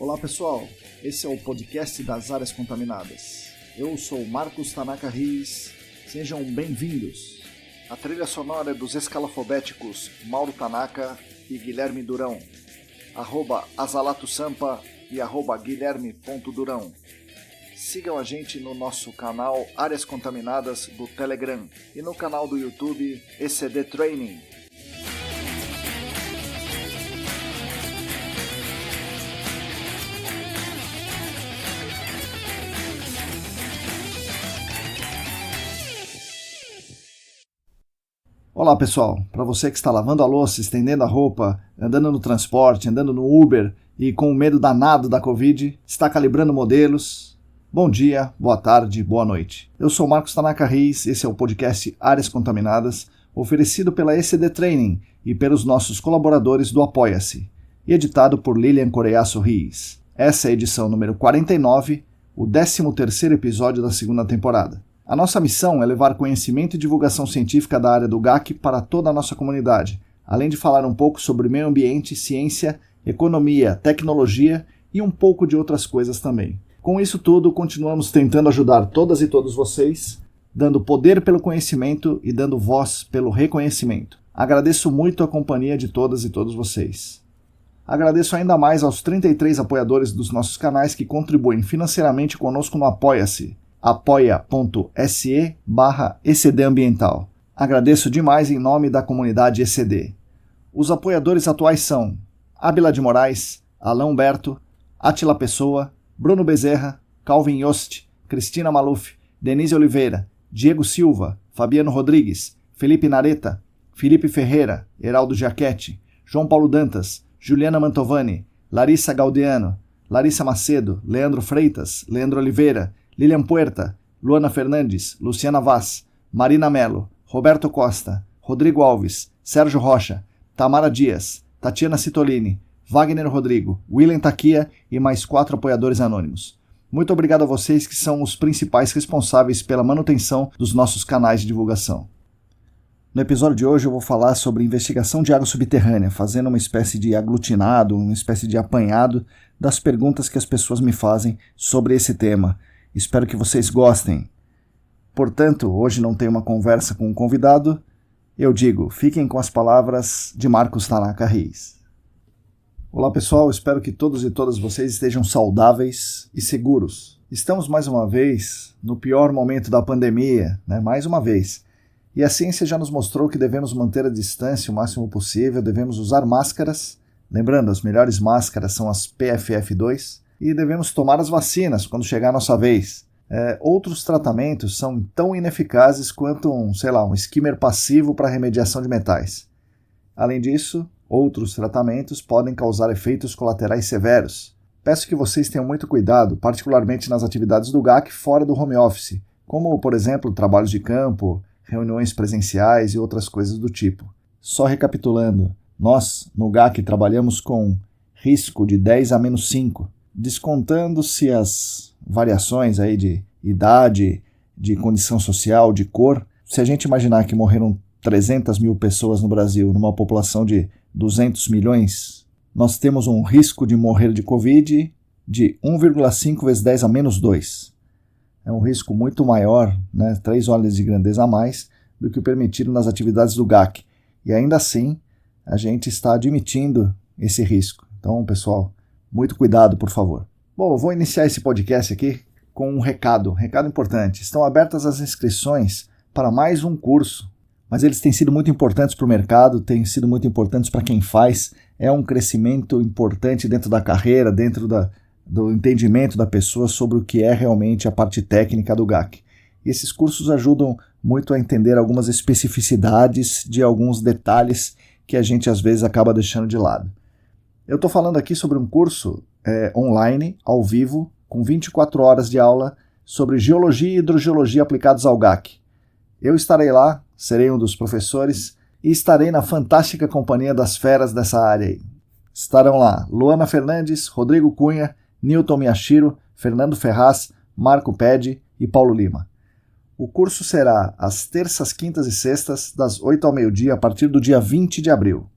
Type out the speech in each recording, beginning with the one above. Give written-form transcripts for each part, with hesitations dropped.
Olá pessoal, esse é o podcast das áreas contaminadas. Eu sou Marcos Tanaka Riz, sejam bem-vindos. A trilha sonora é dos escalafobéticos Mauro Tanaka e Guilherme Durão, @azalatosampa e @guilherme.durão. Sigam a gente no nosso canal Áreas Contaminadas do Telegram e no canal do YouTube ECD Training. Olá pessoal, para você que está lavando a louça, estendendo a roupa, andando no transporte, andando no Uber e com o medo danado da Covid, está calibrando modelos, bom dia, boa tarde, boa noite. Eu sou Marcos Tanaka Riz, esse é o podcast Áreas Contaminadas, oferecido pela ECD Training e pelos nossos colaboradores do Apoia-se, e editado por Lilian Coreaço Riz. Essa é a edição número 49, o 13º episódio da segunda temporada. A nossa missão é levar conhecimento e divulgação científica da área do GAC para toda a nossa comunidade, além de falar um pouco sobre meio ambiente, ciência, economia, tecnologia e um pouco de outras coisas também. Com isso tudo, continuamos tentando ajudar todas e todos vocês, dando poder pelo conhecimento e dando voz pelo reconhecimento. Agradeço muito a companhia de todas e todos vocês. Agradeço ainda mais aos 33 apoiadores dos nossos canais que contribuem financeiramente conosco no Apoia-se, apoia.se/ECD Ambiental. Agradeço demais em nome da comunidade ECD. Os apoiadores atuais são Ábila de Moraes, Alain Humberto, Átila Pessoa, Bruno Bezerra, Calvin Yost, Cristina Maluf, Denise Oliveira, Diego Silva, Fabiano Rodrigues, Felipe Nareta, Felipe Ferreira, Heraldo Giachetti, João Paulo Dantas, Juliana Mantovani, Larissa Gaudiano, Larissa Macedo, Leandro Freitas, Leandro Oliveira, Lilian Puerta, Luana Fernandes, Luciana Vaz, Marina Melo, Roberto Costa, Rodrigo Alves, Sérgio Rocha, Tamara Dias, Tatiana Citolini, Wagner Rodrigo, William Taquia e mais 4 apoiadores anônimos. Muito obrigado a vocês que são os principais responsáveis pela manutenção dos nossos canais de divulgação. No episódio de hoje eu vou falar sobre investigação de água subterrânea, fazendo uma espécie de aglutinado, uma espécie de apanhado das perguntas que as pessoas me fazem sobre esse tema. Espero que vocês gostem. Portanto, hoje não tem uma conversa com um convidado. Eu digo, fiquem com as palavras de Marcos Tanaka Riz. Olá pessoal, espero que todos e todas vocês estejam saudáveis e seguros. Estamos mais uma vez no pior momento da pandemia, mais uma vez. E a ciência já nos mostrou que devemos manter a distância o máximo possível, devemos usar máscaras. Lembrando, as melhores máscaras são as PFF2. E devemos tomar as vacinas quando chegar a nossa vez. Outros tratamentos são tão ineficazes quanto um skimmer passivo para remediação de metais. Além disso, outros tratamentos podem causar efeitos colaterais severos. Peço que vocês tenham muito cuidado, particularmente nas atividades do GAC fora do home office, como, por exemplo, trabalhos de campo, reuniões presenciais e outras coisas do tipo. Só recapitulando, nós, no GAC, trabalhamos com risco de 10 a menos 5, descontando-se as variações aí de idade, de condição social, de cor. Se a gente imaginar que morreram 300 mil pessoas no Brasil, numa população de 200 milhões, nós temos um risco de morrer de Covid de 1,5 vezes 10 a menos 2. É um risco muito maior, 3 ordens de grandeza a mais, do que o permitido nas atividades do GAC. E ainda assim, a gente está admitindo esse risco. Então, pessoal, muito cuidado, por favor. Bom, eu vou iniciar esse podcast aqui com um recado importante. Estão abertas as inscrições para mais um curso, mas eles têm sido muito importantes para o mercado, têm sido muito importantes para quem faz. É um crescimento importante dentro da carreira, dentro do entendimento da pessoa sobre o que é realmente a parte técnica do GAC. E esses cursos ajudam muito a entender algumas especificidades de alguns detalhes que a gente às vezes acaba deixando de lado. Eu estou falando aqui sobre um curso online, ao vivo, com 24 horas de aula sobre geologia e hidrogeologia aplicados ao GAC. Eu estarei lá, serei um dos professores e estarei na fantástica companhia das feras dessa área aí. Estarão lá Luana Fernandes, Rodrigo Cunha, Newton Miyashiro, Fernando Ferraz, Marco Pedi e Paulo Lima. O curso será às terças, quintas e sextas, das 8 ao meio-dia, a partir do dia 20 de abril.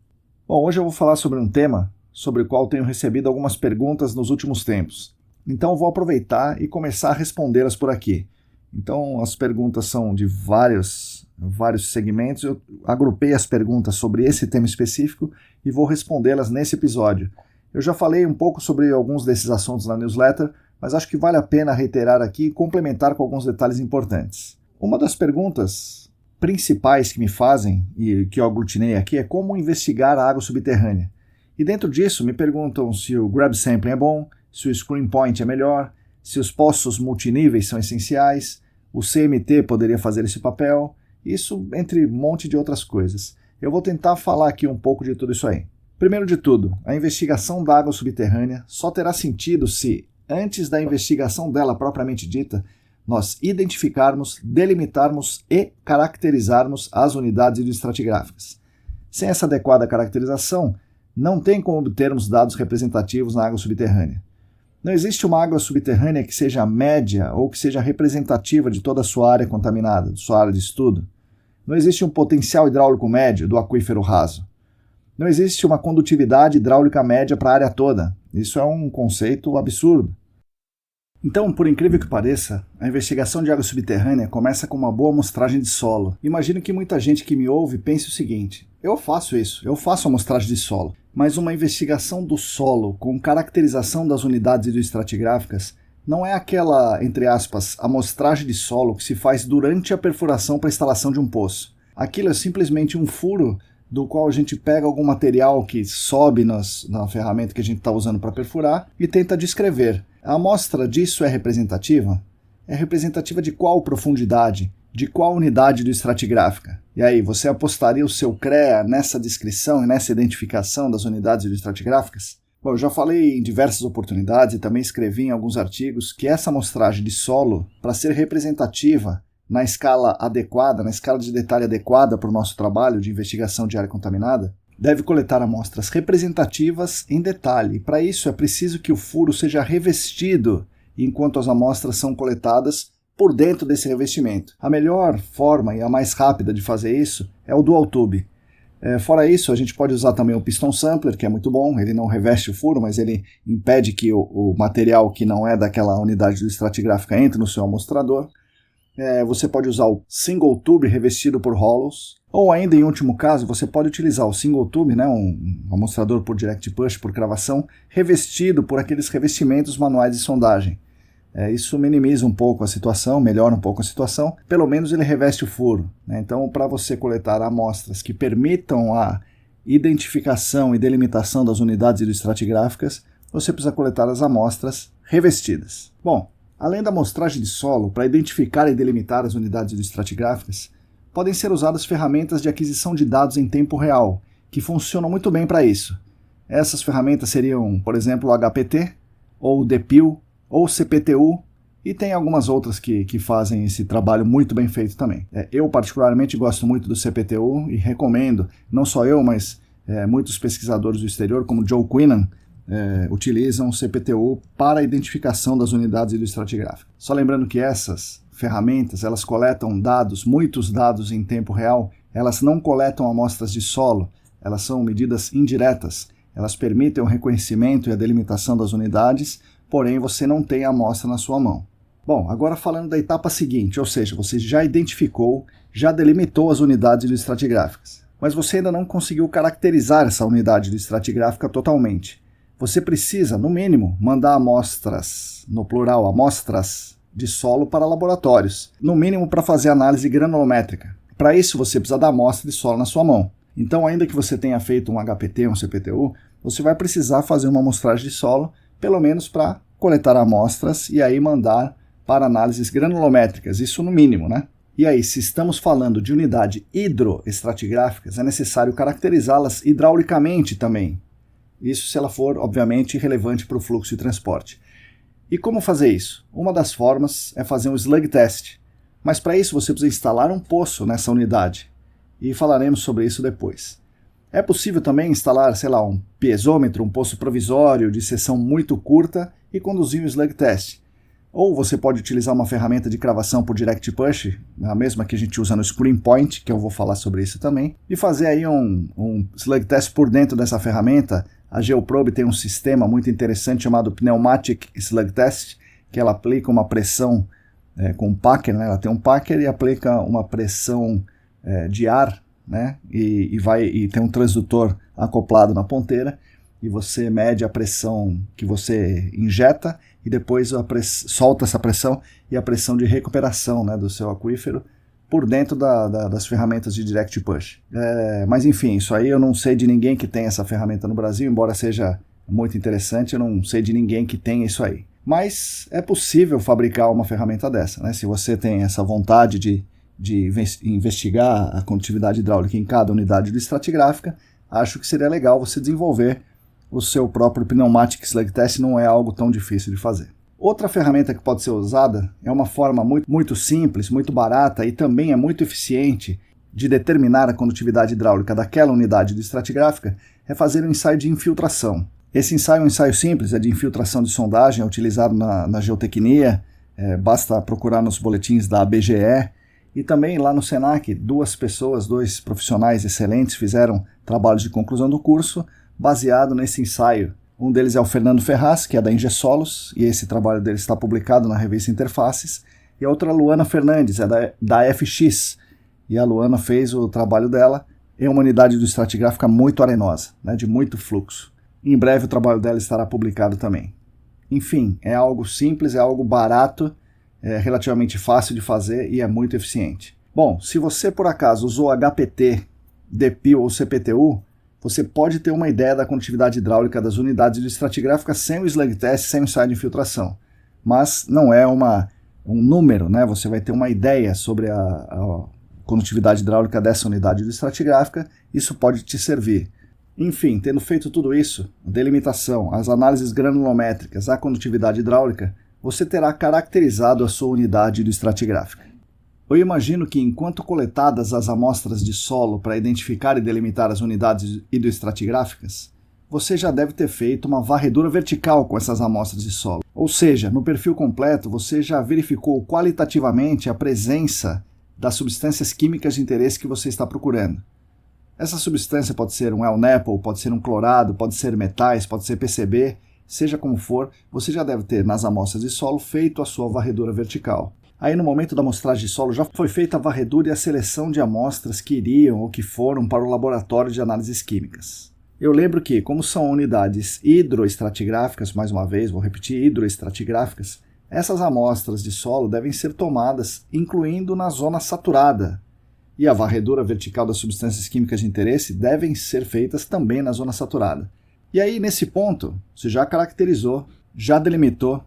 Bom, hoje eu vou falar sobre um tema sobre o qual tenho recebido algumas perguntas nos últimos tempos. Então vou aproveitar e começar a respondê-las por aqui. Então as perguntas são de vários segmentos. Eu agrupei as perguntas sobre esse tema específico e vou respondê-las nesse episódio. Eu já falei um pouco sobre alguns desses assuntos na newsletter, mas acho que vale a pena reiterar aqui e complementar com alguns detalhes importantes. Uma das perguntas principais que me fazem e que eu aglutinei aqui é como investigar a água subterrânea. E dentro disso me perguntam se o grab sampling é bom, se o screen point é melhor, se os poços multiníveis são essenciais, o CMT poderia fazer esse papel, isso entre um monte de outras coisas. Eu vou tentar falar aqui um pouco de tudo isso aí. Primeiro de tudo, a investigação da água subterrânea só terá sentido se, antes da investigação dela propriamente dita, nós identificarmos, delimitarmos e caracterizarmos as unidades hidroestratigráficas. Sem essa adequada caracterização, não tem como obtermos dados representativos na água subterrânea. Não existe uma água subterrânea que seja média ou que seja representativa de toda a sua área contaminada, de sua área de estudo. Não existe um potencial hidráulico médio do aquífero raso. Não existe uma condutividade hidráulica média para a área toda. Isso é um conceito absurdo. Então, por incrível que pareça, a investigação de água subterrânea começa com uma boa amostragem de solo. Imagino que muita gente que me ouve pense o seguinte: eu faço isso, eu faço amostragem de solo, mas uma investigação do solo com caracterização das unidades hidroestratigráficas não é aquela, entre aspas, amostragem de solo que se faz durante a perfuração para a instalação de um poço. Aquilo é simplesmente um furo do qual a gente pega algum material que sobe na ferramenta que a gente está usando para perfurar e tenta descrever. A amostra disso é representativa? É representativa de qual profundidade? De qual unidade hidroestratigráfica? E aí, você apostaria o seu CREA nessa descrição e nessa identificação das unidades hidroestratigráficas? Bom, eu já falei em diversas oportunidades e também escrevi em alguns artigos que essa amostragem de solo, para ser representativa na escala adequada, na escala de detalhe adequada para o nosso trabalho de investigação de área contaminada, deve coletar amostras representativas em detalhe. Para isso é preciso que o furo seja revestido enquanto as amostras são coletadas por dentro desse revestimento. A melhor forma e a mais rápida de fazer isso é o dual tube. Fora isso, a gente pode usar também o piston sampler, que é muito bom. Ele não reveste o furo, mas ele impede que o material que não é daquela unidade estratigráfica entre no seu amostrador. Você pode usar o single tube revestido por hollows, ou ainda em último caso você pode utilizar o single tube, um amostrador por direct push, por cravação, revestido por aqueles revestimentos manuais de sondagem. Isso minimiza um pouco a situação, melhora um pouco a situação, pelo menos ele reveste o furo. Então, para você coletar amostras que permitam a identificação e delimitação das unidades hidroestratigráficas, você precisa coletar as amostras revestidas. Bom, além da amostragem de solo, para identificar e delimitar as unidades hidroestratigráficas, podem ser usadas ferramentas de aquisição de dados em tempo real, que funcionam muito bem para isso. Essas ferramentas seriam, por exemplo, o HPT, ou o DPIL, ou o CPTU, e tem algumas outras que fazem esse trabalho muito bem feito também. Eu particularmente gosto muito do CPTU e recomendo, não só eu, mas muitos pesquisadores do exterior, como Joe Quinnan, utilizam o CPTU para a identificação das unidades hidroestratigráficas. Só lembrando que essas ferramentas, elas coletam dados, muitos dados em tempo real, elas não coletam amostras de solo, elas são medidas indiretas, elas permitem o reconhecimento e a delimitação das unidades, porém você não tem a amostra na sua mão. Bom, agora falando da etapa seguinte, ou seja, você já identificou, já delimitou as unidades hidroestratigráficas, mas você ainda não conseguiu caracterizar essa unidade hidroestratigráfica totalmente. Você precisa, no mínimo, mandar amostras, no plural, amostras de solo para laboratórios, no mínimo para fazer análise granulométrica. Para isso, você precisa da amostra de solo na sua mão. Então, ainda que você tenha feito um HPT, um CPTU, você vai precisar fazer uma amostragem de solo, pelo menos para coletar amostras e aí mandar para análises granulométricas, isso no mínimo, né? E aí, se estamos falando de unidades hidroestratigráficas, é necessário caracterizá-las hidraulicamente também. Isso se ela for, obviamente, relevante para o fluxo de transporte. E como fazer isso? Uma das formas é fazer um slug test. Mas para isso você precisa instalar um poço nessa unidade. E falaremos sobre isso depois. É possível também instalar, um piezômetro, um poço provisório de seção muito curta e conduzir um slug test. Ou você pode utilizar uma ferramenta de cravação por direct push, a mesma que a gente usa no screen point, que eu vou falar sobre isso também, e fazer aí um slug test por dentro dessa ferramenta, A Geoprobe tem um sistema muito interessante chamado Pneumatic Slug Test, que ela aplica uma pressão com um packer, né? Ela tem um packer e aplica uma pressão de ar, né? E tem um transdutor acoplado na ponteira, e você mede a pressão que você injeta e depois solta essa pressão e a pressão de recuperação, né, do seu aquífero por dentro das ferramentas de Direct Push. Mas enfim, isso aí eu não sei de ninguém que tem essa ferramenta no Brasil, embora seja muito interessante, eu não sei de ninguém que tem isso aí. Mas é possível fabricar uma ferramenta dessa, né? Se você tem essa vontade de investigar a condutividade hidráulica em cada unidade de estratigráfica, acho que seria legal você desenvolver o seu próprio Pneumatic Slug Test, não é algo tão difícil de fazer. Outra ferramenta que pode ser usada é uma forma muito simples, muito barata e também é muito eficiente de determinar a condutividade hidráulica daquela unidade de estratigráfica, é fazer um ensaio de infiltração. Esse ensaio é um ensaio simples, é de infiltração de sondagem, é utilizado na geotecnia, basta procurar nos boletins da ABGE, e também lá no Senac, dois profissionais excelentes fizeram trabalhos de conclusão do curso baseado nesse ensaio. Um deles é o Fernando Ferraz, que é da Ingesolos, e esse trabalho dele está publicado na revista Interfaces, e a outra é a Luana Fernandes, é da FX, e a Luana fez o trabalho dela em uma unidade de estratigráfica muito arenosa, né, de muito fluxo. Em breve o trabalho dela estará publicado também. Enfim, é algo simples, é algo barato, é relativamente fácil de fazer e é muito eficiente. Bom, se você por acaso usou HPT, DPIL ou CPTU, você pode ter uma ideia da condutividade hidráulica das unidades de estratigráfica sem o slug test, sem o ensaio de infiltração. Mas não é um número, né? Você vai ter uma ideia sobre a condutividade hidráulica dessa unidade de estratigráfica, isso pode te servir. Enfim, tendo feito tudo isso, a delimitação, as análises granulométricas, a condutividade hidráulica, você terá caracterizado a sua unidade de estratigráfica. Eu imagino que enquanto coletadas as amostras de solo para identificar e delimitar as unidades hidroestratigráficas, você já deve ter feito uma varredura vertical com essas amostras de solo. Ou seja, no perfil completo você já verificou qualitativamente a presença das substâncias químicas de interesse que você está procurando. Essa substância pode ser um LNEPL, pode ser um clorado, pode ser metais, pode ser PCB, seja como for, você já deve ter nas amostras de solo feito a sua varredura vertical. Aí no momento da amostragem de solo já foi feita a varredura e a seleção de amostras que iriam ou que foram para o laboratório de análises químicas. Eu lembro que, como são unidades hidroestratigráficas, mais uma vez, vou repetir, hidroestratigráficas, essas amostras de solo devem ser tomadas incluindo na zona saturada. E a varredura vertical das substâncias químicas de interesse devem ser feitas também na zona saturada. E aí, nesse ponto, você já caracterizou, já delimitou,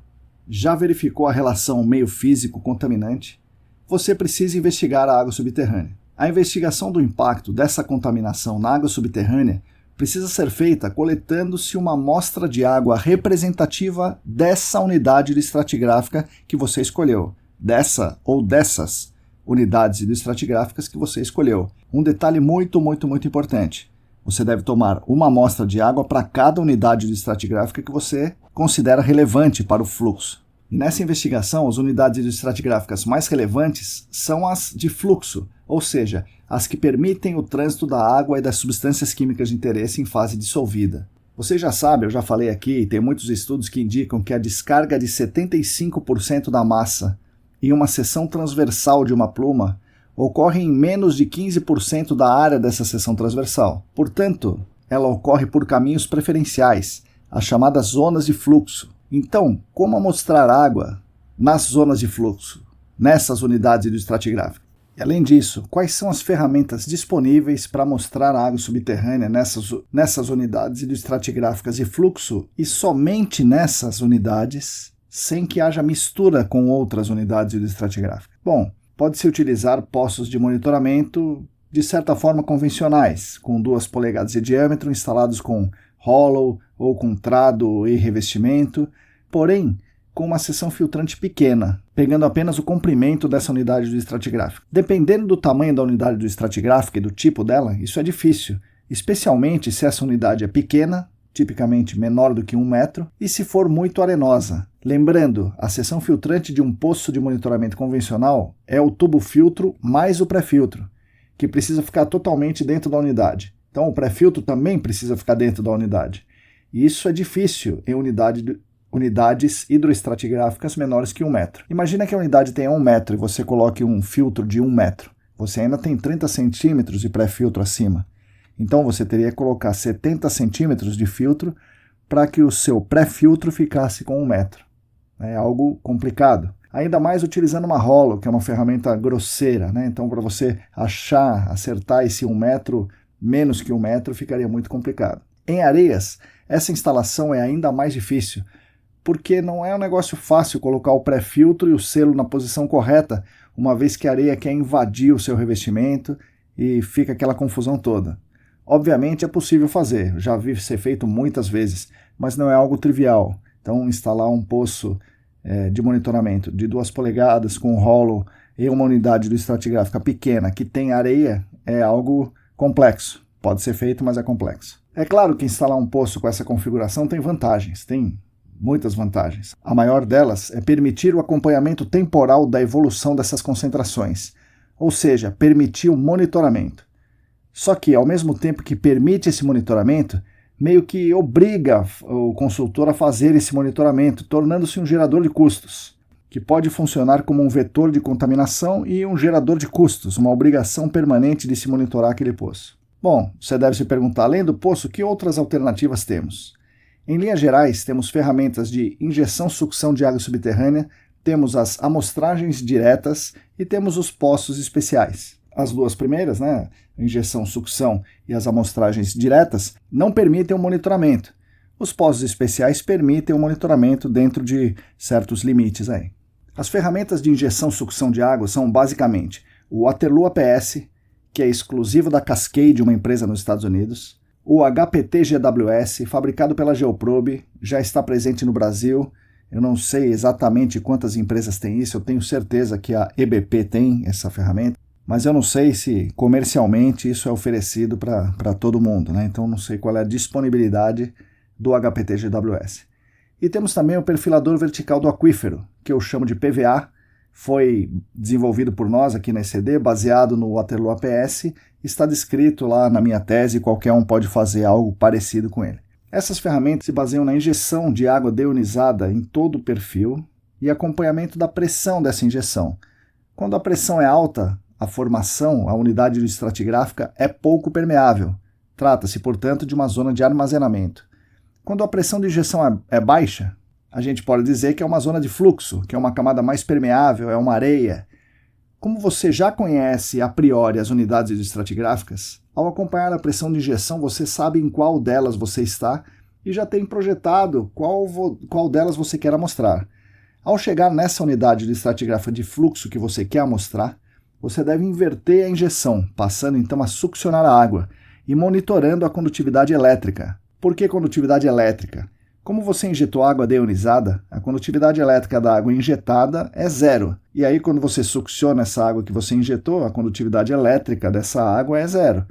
já verificou a relação meio físico contaminante, você precisa investigar a água subterrânea. A investigação do impacto dessa contaminação na água subterrânea precisa ser feita coletando-se uma amostra de água representativa dessa unidade de estratigráfica que você escolheu, dessa ou dessas unidades hidroestratigráficas que você escolheu. Um detalhe muito importante. Você deve tomar uma amostra de água para cada unidade hidroestratigráfica que você considera relevante para o fluxo. E nessa investigação, as unidades hidroestratigráficas mais relevantes são as de fluxo, ou seja, as que permitem o trânsito da água e das substâncias químicas de interesse em fase dissolvida. Você já sabe, eu já falei aqui, tem muitos estudos que indicam que a descarga de 75% da massa em uma seção transversal de uma pluma ocorre em menos de 15% da área dessa seção transversal. Portanto, ela ocorre por caminhos preferenciais, as chamadas zonas de fluxo. Então, como amostrar água nas zonas de fluxo, nessas unidades hidroestratigráficas? E além disso, quais são as ferramentas disponíveis para mostrar a água subterrânea nessas unidades hidroestratigráficas de fluxo e somente nessas unidades, sem que haja mistura com outras unidades hidroestratigráficas? Bom, pode-se utilizar poços de monitoramento de certa forma convencionais, com 2 polegadas de diâmetro, instalados com hollow ou com trado e revestimento, porém com uma seção filtrante pequena, pegando apenas o comprimento dessa unidade hidroestratigráfica. Dependendo do tamanho da unidade hidroestratigráfica e do tipo dela, isso é difícil, especialmente se essa unidade é pequena, tipicamente menor do que 1 metro, e se for muito arenosa. Lembrando, a seção filtrante de um poço de monitoramento convencional é o tubo filtro mais o pré-filtro, que precisa ficar totalmente dentro da unidade. Então o pré-filtro também precisa ficar dentro da unidade. E isso é difícil em unidades hidroestratigráficas menores que 1 metro. Imagina que a unidade tenha 1 metro e você coloque um filtro de 1 metro. Você ainda tem 30 centímetros de pré-filtro acima. Então você teria que colocar 70 centímetros de filtro para que o seu pré-filtro ficasse com 1 metro. É algo complicado. Ainda mais utilizando uma Rollo, que é uma ferramenta grosseira, né? Então para você acertar esse 1 metro, menos que 1 metro, ficaria muito complicado. Em areias, essa instalação é ainda mais difícil, porque não é um negócio fácil colocar o pré-filtro e o selo na posição correta, uma vez que a areia quer invadir o seu revestimento e fica aquela confusão toda. Obviamente é possível fazer, já vi ser feito muitas vezes, mas não é algo trivial. Então instalar um poço de monitoramento de 2 polegadas com Rollo em uma unidade hidroestratigráfica pequena que tem areia é algo complexo. Pode ser feito, mas é complexo. É claro que instalar um poço com essa configuração tem vantagens, tem muitas vantagens. A maior delas é permitir o acompanhamento temporal da evolução dessas concentrações, ou seja, permitir o monitoramento. Só que, ao mesmo tempo que permite esse monitoramento, meio que obriga o consultor a fazer esse monitoramento, tornando-se um gerador de custos, que pode funcionar como um vetor de contaminação e um gerador de custos, uma obrigação permanente de se monitorar aquele poço. Bom, você deve se perguntar, além do poço, que outras alternativas temos? Em linhas gerais, temos ferramentas de injeção-sucção de água subterrânea, temos as amostragens diretas e temos os poços especiais. As duas primeiras, a injeção-sucção e as amostragens diretas, não permitem o monitoramento. Os poços especiais permitem o monitoramento dentro de certos limites aí. As ferramentas de injeção-sucção de água são basicamente o Waterloo APS, que é exclusivo da Cascade, uma empresa nos Estados Unidos, o HPT GWS, fabricado pela Geoprobe, já está presente no Brasil. Eu não sei exatamente quantas empresas têm isso, eu tenho certeza que a EBP tem essa ferramenta, mas eu não sei se comercialmente isso é oferecido para todo mundo, Então não sei qual é a disponibilidade do HPT GWS. E temos também o perfilador vertical do aquífero, que eu chamo de PVA, foi desenvolvido por nós aqui na ECD, baseado no Waterloo APS, está descrito lá na minha tese, qualquer um pode fazer algo parecido com ele. Essas ferramentas se baseiam na injeção de água deionizada em todo o perfil e acompanhamento da pressão dessa injeção. Quando a pressão é alta, a formação, a unidade estratigráfica, é pouco permeável. Trata-se, portanto, de uma zona de armazenamento. Quando a pressão de injeção é baixa, a gente pode dizer que é uma zona de fluxo, que é uma camada mais permeável, é uma areia. Como você já conhece a priori as unidades estratigráficas, ao acompanhar a pressão de injeção você sabe em qual delas você está e já tem projetado qual delas você quer amostrar. Ao chegar nessa unidade estratigráfica de fluxo que você quer amostrar, você deve inverter a injeção, passando então a succionar a água e monitorando a condutividade elétrica. Por que condutividade elétrica? Como você injetou água deionizada, a condutividade elétrica da água injetada é 0. E aí, quando você succiona essa água que você injetou, a condutividade elétrica dessa água é 0.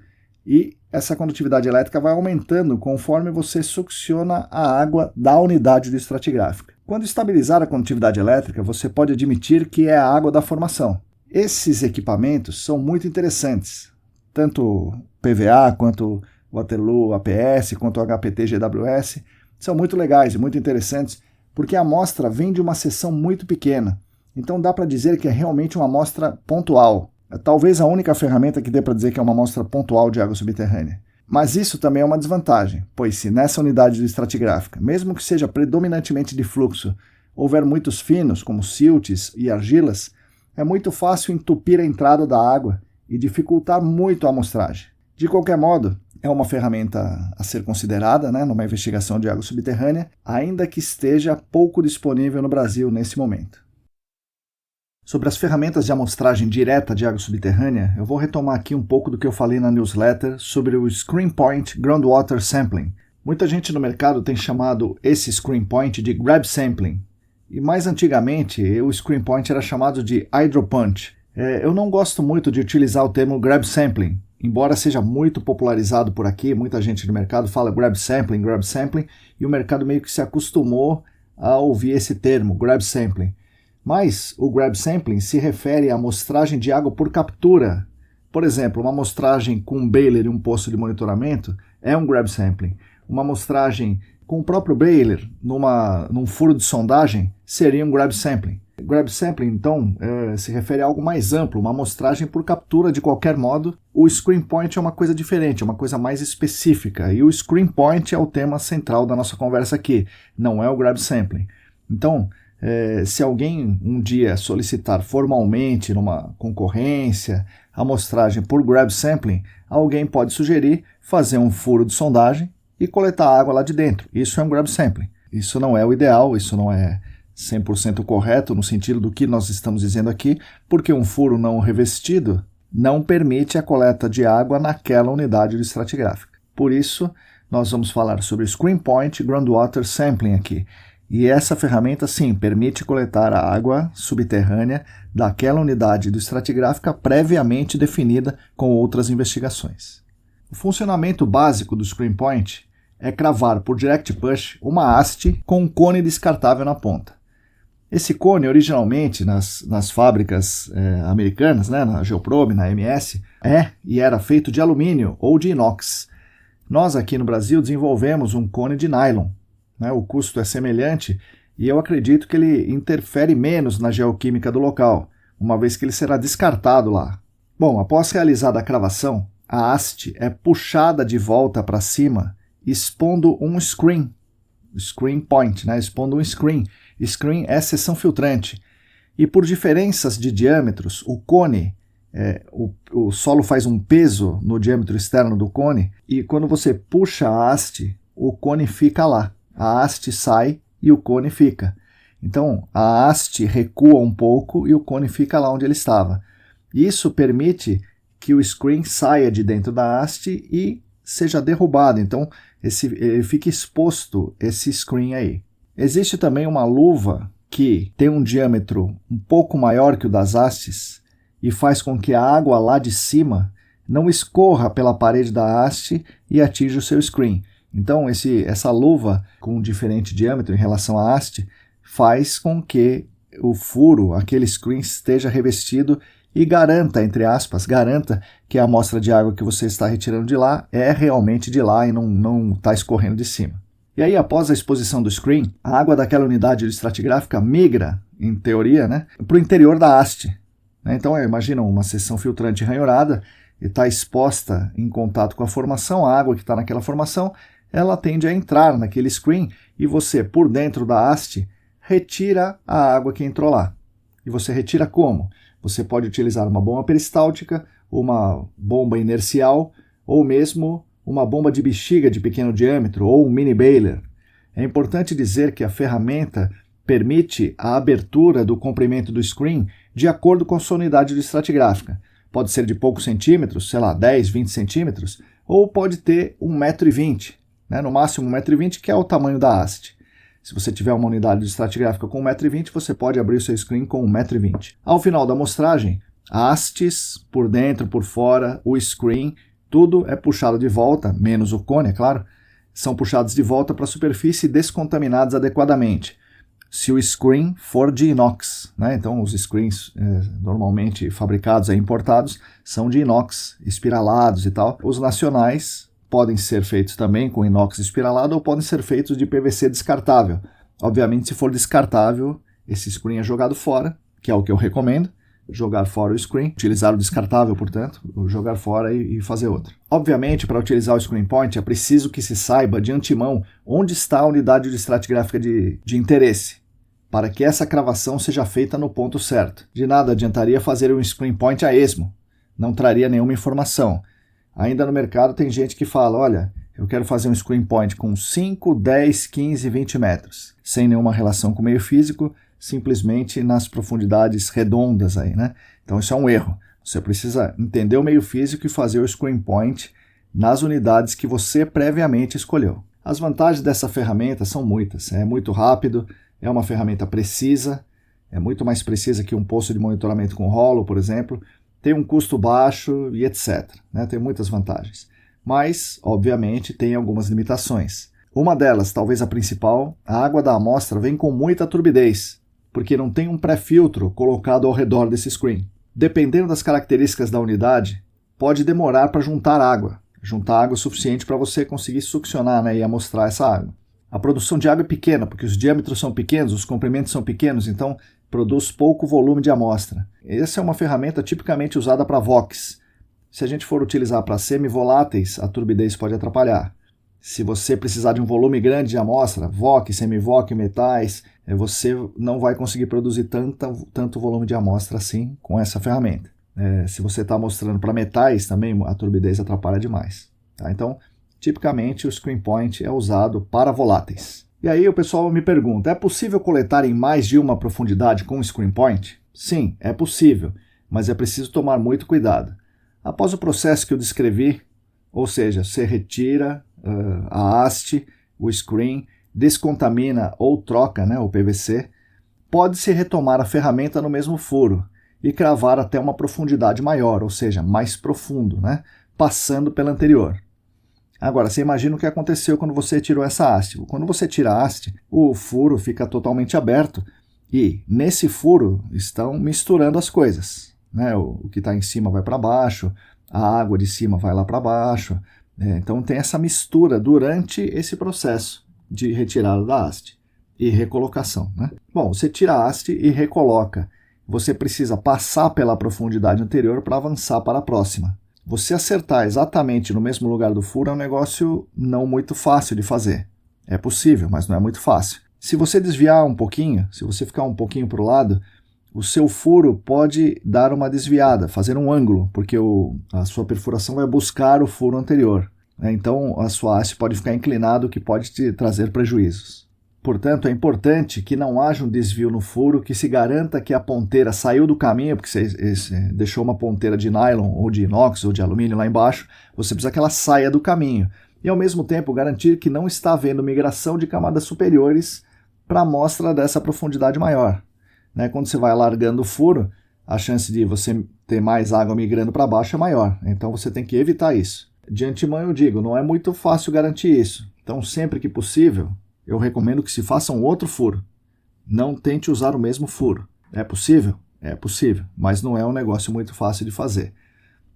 E essa condutividade elétrica vai aumentando conforme você succiona a água da unidade estratigráfica. Quando estabilizar a condutividade elétrica, você pode admitir que é a água da formação. Esses equipamentos são muito interessantes, tanto o PVA, quanto o Waterloo APS, quanto o HPT GWS, são muito legais e muito interessantes, porque a amostra vem de uma seção muito pequena. Então dá para dizer que é realmente uma amostra pontual. É talvez a única ferramenta que dê para dizer que é uma amostra pontual de água subterrânea. Mas isso também é uma desvantagem, pois se nessa unidade estratigráfica, mesmo que seja predominantemente de fluxo, houver muitos finos, como siltes e argilas, é muito fácil entupir a entrada da água e dificultar muito a amostragem. De qualquer modo, é uma ferramenta a ser considerada numa investigação de água subterrânea, ainda que esteja pouco disponível no Brasil nesse momento. Sobre as ferramentas de amostragem direta de água subterrânea, eu vou retomar aqui um pouco do que eu falei na newsletter sobre o Screen Point Groundwater Sampling. Muita gente no mercado tem chamado esse Screen Point de Grab Sampling, e mais antigamente o Screen Point era chamado de Hydro Punch. Eu não gosto muito de utilizar o termo Grab Sampling, embora seja muito popularizado por aqui, muita gente no mercado fala Grab Sampling, e o mercado meio que se acostumou a ouvir esse termo, Grab Sampling. Mas o Grab Sampling se refere à amostragem de água por captura. Por exemplo, uma amostragem com um baler e um poço de monitoramento é um Grab Sampling. Uma amostragem Com o próprio Baylor, num furo de sondagem, seria um grab sampling. Grab sampling, então, se refere a algo mais amplo, uma amostragem por captura de qualquer modo. O screen point é uma coisa diferente, é uma coisa mais específica. E o screen point é o tema central da nossa conversa aqui, não é o grab sampling. Então, se alguém um dia solicitar formalmente numa concorrência amostragem por grab sampling, alguém pode sugerir fazer um furo de sondagem e coletar água lá de dentro. Isso é um grab sampling. Isso não é o ideal, isso não é 100% correto no sentido do que nós estamos dizendo aqui, porque um furo não revestido não permite a coleta de água naquela unidade estratigráfica. Por isso, nós vamos falar sobre Screen Point Groundwater Sampling aqui. E essa ferramenta, sim, permite coletar a água subterrânea daquela unidade estratigráfica previamente definida com outras investigações. O funcionamento básico do Screen Point é cravar por direct push uma haste com um cone descartável na ponta. Esse cone, originalmente, nas fábricas americanas, né, na Geoprobe, na MS, e era feito de alumínio ou de inox. Nós aqui no Brasil desenvolvemos um cone de nylon. O custo é semelhante e eu acredito que ele interfere menos na geoquímica do local, uma vez que ele será descartado lá. Bom, após realizada a cravação, a haste é puxada de volta para cima, expondo um screen point, expondo um screen. Screen é seção filtrante. E por diferenças de diâmetros, o cone, o solo faz um peso no diâmetro externo do cone, e quando você puxa a haste, o cone fica lá. A haste sai e o cone fica. Então, a haste recua um pouco e o cone fica lá onde ele estava. Isso permite que o screen saia de dentro da haste e seja derrubado. Então, ele fica exposto, esse screen aí. Existe também uma luva que tem um diâmetro um pouco maior que o das hastes e faz com que a água lá de cima não escorra pela parede da haste e atinja o seu screen. Então, essa luva com diferente diâmetro em relação à haste faz com que o furo, aquele screen, esteja revestido e garanta, entre aspas, que a amostra de água que você está retirando de lá é realmente de lá e não está escorrendo de cima. E aí, após a exposição do screen, a água daquela unidade estratigráfica migra, em teoria, para o interior da haste. Então, imagina uma seção filtrante ranhurada e está exposta em contato com a formação, a água que está naquela formação, ela tende a entrar naquele screen e você, por dentro da haste, retira a água que entrou lá. E você retira como? Você pode utilizar uma bomba peristáltica, uma bomba inercial ou mesmo uma bomba de bexiga de pequeno diâmetro ou um mini Baylor. É importante dizer que a ferramenta permite a abertura do comprimento do screen de acordo com a sua unidade estratigráfica. Pode ser de poucos centímetros, 10, 20 centímetros, ou pode ter 1,20 m, no máximo 1,20 m, que é o tamanho da haste. Se você tiver uma unidade estratigráfica com 1,20 m, você pode abrir o seu screen com 1,20 m. Ao final da amostragem, hastes por dentro, por fora, o screen, tudo é puxado de volta, menos o cone, é claro, são puxados de volta para a superfície e descontaminados adequadamente. Se o screen for de inox, então os screens normalmente fabricados e importados são de inox, espiralados e tal. Os nacionais podem ser feitos também com inox espiralado ou podem ser feitos de PVC descartável. Obviamente, se for descartável, esse screen é jogado fora, que é o que eu recomendo, jogar fora o screen, utilizar o descartável, portanto, jogar fora e fazer outro. Obviamente, para utilizar o Screen Point, é preciso que se saiba de antemão onde está a unidade estratigráfica de interesse, para que essa cravação seja feita no ponto certo. De nada adiantaria fazer um Screen Point a esmo, não traria nenhuma informação. Ainda no mercado tem gente que fala, olha, eu quero fazer um Screen Point com 5, 10, 15, 20 metros, sem nenhuma relação com o meio físico, simplesmente nas profundidades redondas aí, Então isso é um erro. Você precisa entender o meio físico e fazer o Screen Point nas unidades que você previamente escolheu. As vantagens dessa ferramenta são muitas. É muito rápido, é uma ferramenta precisa, é muito mais precisa que um posto de monitoramento com rolo, por exemplo, tem um custo baixo e etc. Tem muitas vantagens. Mas, obviamente, tem algumas limitações. Uma delas, talvez a principal, a água da amostra vem com muita turbidez, porque não tem um pré-filtro colocado ao redor desse screen. Dependendo das características da unidade, pode demorar para juntar água suficiente para você conseguir succionar e amostrar essa água. A produção de água é pequena, porque os diâmetros são pequenos, os comprimentos são pequenos, então produz pouco volume de amostra. Essa é uma ferramenta tipicamente usada para VOCs. Se a gente for utilizar para semivoláteis, a turbidez pode atrapalhar. Se você precisar de um volume grande de amostra, VOC, semiVOC, metais, você não vai conseguir produzir tanto volume de amostra assim com essa ferramenta. Se você está mostrando para metais também, a turbidez atrapalha demais. Tá? Então, tipicamente o screen point é usado para voláteis. E aí o pessoal me pergunta, é possível coletar em mais de uma profundidade com o screen point? Sim, é possível, mas é preciso tomar muito cuidado. Após o processo que eu descrevi, ou seja, você retira a haste, o screen, descontamina ou troca o PVC, pode-se retomar a ferramenta no mesmo furo e cravar até uma profundidade maior, ou seja, mais profundo, passando pela anterior. Agora, você imagina o que aconteceu quando você tirou essa haste. Quando você tira a haste, o furo fica totalmente aberto e nesse furo estão misturando as coisas. O que está em cima vai para baixo, a água de cima vai lá para baixo. Então tem essa mistura durante esse processo de retirada da haste e recolocação. Bom, você tira a haste e recoloca. Você precisa passar pela profundidade anterior para avançar para a próxima. Você acertar exatamente no mesmo lugar do furo é um negócio não muito fácil de fazer. É possível, mas não é muito fácil. Se você desviar um pouquinho, se você ficar um pouquinho para o lado, o seu furo pode dar uma desviada, fazer um ângulo, porque a sua perfuração vai buscar o furo anterior. Então, a sua haste pode ficar inclinada, o que pode te trazer prejuízos. Portanto, é importante que não haja um desvio no furo, que se garanta que a ponteira saiu do caminho, porque você deixou uma ponteira de nylon, ou de inox, ou de alumínio lá embaixo, você precisa que ela saia do caminho. E, ao mesmo tempo, garantir que não está havendo migração de camadas superiores para a amostra dessa profundidade maior. Quando você vai alargando o furo, a chance de você ter mais água migrando para baixo é maior. Então você tem que evitar isso. De antemão eu digo, não é muito fácil garantir isso. Então sempre que possível, eu recomendo que se faça um outro furo. Não tente usar o mesmo furo. É possível? É possível, mas não é um negócio muito fácil de fazer.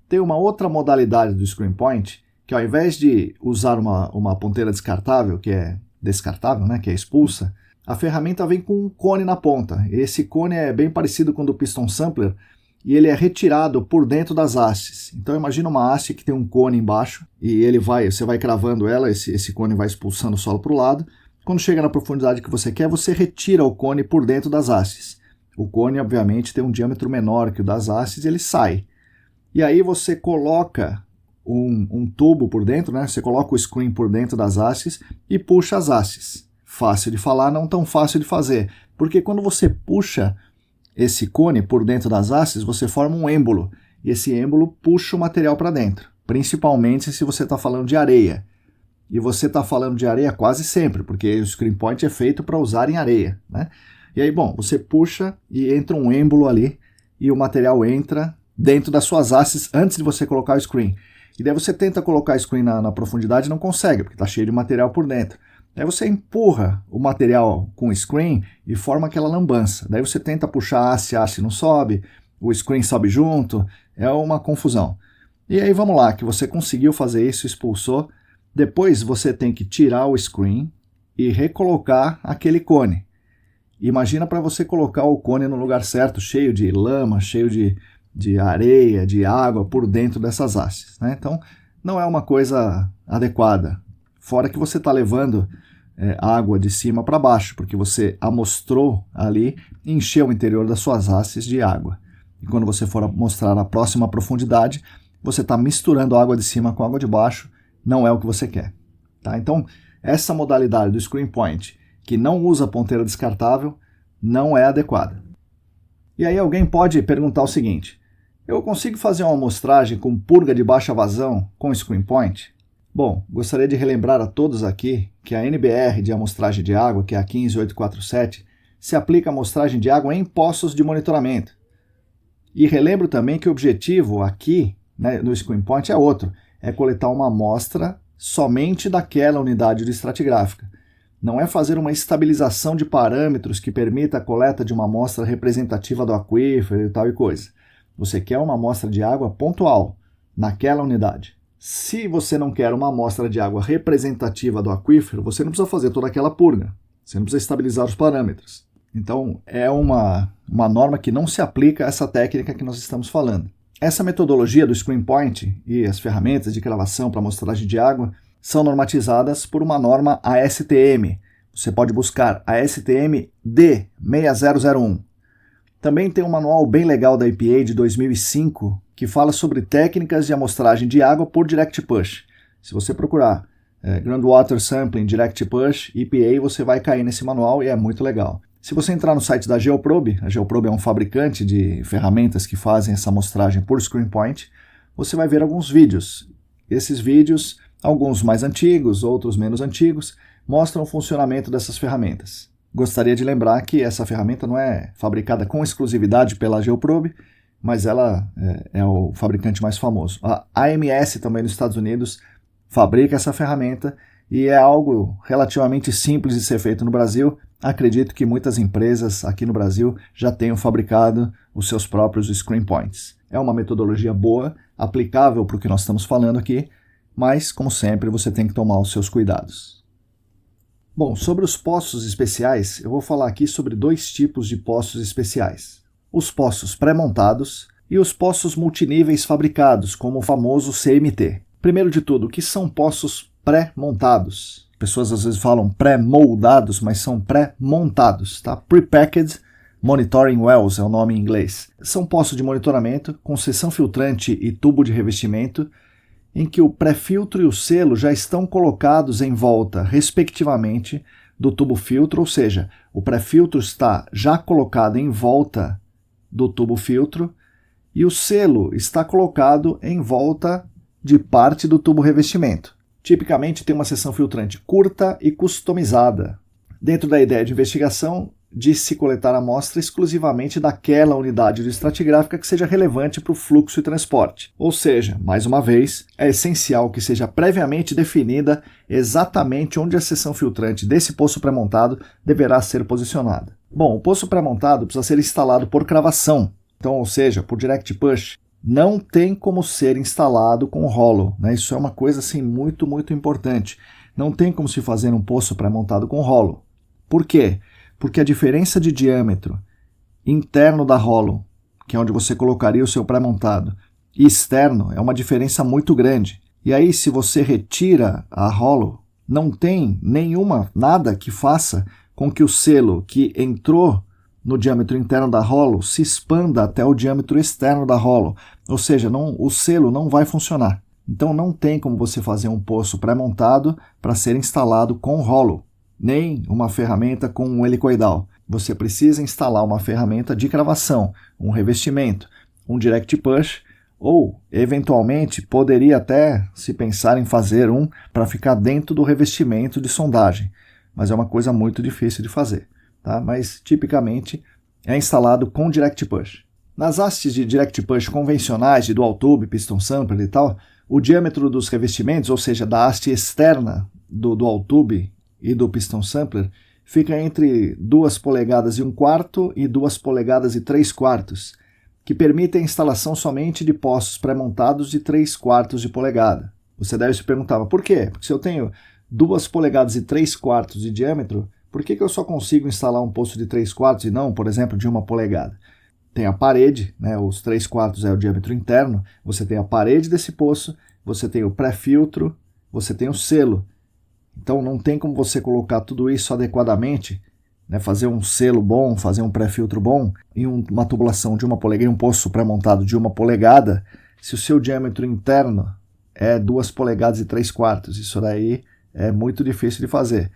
Tem uma outra modalidade do screen point, que ao invés de usar uma ponteira descartável, que é descartável, que é expulsa, a ferramenta vem com um cone na ponta. Esse cone é bem parecido com o do piston sampler e ele é retirado por dentro das hastes. Então imagina uma haste que tem um cone embaixo e você vai cravando ela, esse cone vai expulsando o solo para o lado. Quando chega na profundidade que você quer, você retira o cone por dentro das hastes. O cone, obviamente, tem um diâmetro menor que o das hastes e ele sai. E aí você coloca um tubo por dentro, você coloca o screen por dentro das hastes e puxa as hastes. Fácil de falar, não tão fácil de fazer, porque quando você puxa esse cone por dentro das hastes, você forma um êmbolo, e esse êmbolo puxa o material para dentro, principalmente se você está falando de areia. E você está falando de areia quase sempre, porque o screen point é feito para usar em areia. E aí, você puxa e entra um êmbolo ali, e o material entra dentro das suas hastes antes de você colocar o screen. E daí você tenta colocar o screen na profundidade e não consegue, porque está cheio de material por dentro. Aí você empurra o material com o screen e forma aquela lambança. Daí você tenta puxar a haste não sobe, o screen sobe junto, é uma confusão. E aí vamos lá, que você conseguiu fazer isso, expulsou. Depois você tem que tirar o screen e recolocar aquele cone. Imagina para você colocar o cone no lugar certo, cheio de lama, cheio de areia, de água por dentro dessas hastes. Então não é uma coisa adequada. Fora que você está levando água de cima para baixo, porque você amostrou ali e encheu o interior das suas hastes de água. E quando você for mostrar a próxima profundidade, você está misturando a água de cima com a água de baixo, não é o que você quer. Então, essa modalidade do screen point, que não usa ponteira descartável, não é adequada. E aí alguém pode perguntar o seguinte, eu consigo fazer uma amostragem com purga de baixa vazão com screen point? Bom, gostaria de relembrar a todos aqui que a NBR de amostragem de água, que é a 15847, se aplica à amostragem de água em poços de monitoramento. E relembro também que o objetivo aqui, no screen point, é outro, é coletar uma amostra somente daquela unidade de estratigráfica. Não é fazer uma estabilização de parâmetros que permita a coleta de uma amostra representativa do aquífero e tal e coisa. Você quer uma amostra de água pontual, naquela unidade. Se você não quer uma amostra de água representativa do aquífero, você não precisa fazer toda aquela purga. Você não precisa estabilizar os parâmetros. Então, é uma norma que não se aplica a essa técnica que nós estamos falando. Essa metodologia do Screen Point e as ferramentas de gravação para amostragem de água são normatizadas por uma norma ASTM. Você pode buscar a ASTM D6001. Também tem um manual bem legal da EPA de 2005 que fala sobre técnicas de amostragem de água por Direct Push. Se você procurar Groundwater Sampling Direct Push EPA, você vai cair nesse manual e é muito legal. Se você entrar no site da Geoprobe, a Geoprobe é um fabricante de ferramentas que fazem essa amostragem por Screen Point, você vai ver alguns vídeos. Esses vídeos, alguns mais antigos, outros menos antigos, mostram o funcionamento dessas ferramentas. Gostaria de lembrar que essa ferramenta não é fabricada com exclusividade pela Geoprobe, mas ela é o fabricante mais famoso. A AMS também nos Estados Unidos fabrica essa ferramenta e é algo relativamente simples de ser feito no Brasil. Acredito que muitas empresas aqui no Brasil já tenham fabricado os seus próprios Screen Points. É uma metodologia boa, aplicável para o que nós estamos falando aqui, mas, como sempre, você tem que tomar os seus cuidados. Bom, sobre os poços especiais, eu vou falar aqui sobre dois tipos de poços especiais. Os poços pré-montados e os poços multiníveis fabricados, como o famoso CMT. Primeiro de tudo, o que são poços pré-montados? Pessoas às vezes falam pré-moldados, mas são pré-montados, tá? Prepackaged Monitoring Wells é o nome em inglês. São poços de monitoramento com seção filtrante e tubo de revestimento, em que o pré-filtro e o selo já estão colocados em volta, respectivamente, do tubo filtro, ou seja, o pré-filtro está já colocado em volta do tubo filtro e o selo está colocado em volta de parte do tubo revestimento. Tipicamente tem uma seção filtrante curta e customizada. Dentro da ideia de investigação, de se coletar a amostra exclusivamente daquela unidade de estratigráfica que seja relevante para o fluxo e transporte. Ou seja, mais uma vez, é essencial que seja previamente definida exatamente onde a seção filtrante desse poço pré-montado deverá ser posicionada. Bom, o poço pré-montado precisa ser instalado por cravação, então, ou seja, por Direct Push. Não tem como ser instalado com rolo, né? Isso é uma coisa assim, muito importante. Não tem como se fazer um poço pré-montado com rolo. Por quê? Porque a diferença de diâmetro interno da rolo, que é onde você colocaria o seu pré-montado, e externo é uma diferença muito grande. E aí, se você retira a rolo, não tem nada que faça com que o selo que entrou no diâmetro interno da rolo se expanda até o diâmetro externo da rolo. Ou seja, o selo não vai funcionar. Então não tem como você fazer um poço pré-montado para ser instalado com rolo, nem uma ferramenta com um helicoidal. Você precisa instalar uma ferramenta de cravação, um revestimento, um Direct Push, ou, eventualmente, poderia até se pensar em fazer um para ficar dentro do revestimento de sondagem, mas é uma coisa muito difícil de fazer. Tá? Mas, tipicamente, é instalado com Direct Push. Nas hastes de Direct Push convencionais, de Dual Tube, Piston Sampler e tal, o diâmetro dos revestimentos, ou seja, da haste externa do Dual Tube e do Piston Sampler, fica entre 2 polegadas e 1/4 e 2 polegadas e 3/4, que permitem a instalação somente de poços pré-montados de 3/4 de polegada. Você deve se perguntar, mas por quê? Porque se eu tenho 2 polegadas e 3/4 de diâmetro, por que eu só consigo instalar um poço de 3/4 e não, por exemplo, de 1 polegada? Tem a parede, né, os 3/4 é o diâmetro interno, você tem a parede desse poço, você tem o pré-filtro, você tem o selo. Então não tem como você colocar tudo isso adequadamente, né, fazer um selo bom, fazer um pré-filtro bom, em uma tubulação de 1 polegada, em um poço pré-montado de 1 polegada, se o seu diâmetro interno é 2 polegadas e 3/4. Isso daí é muito difícil de fazer.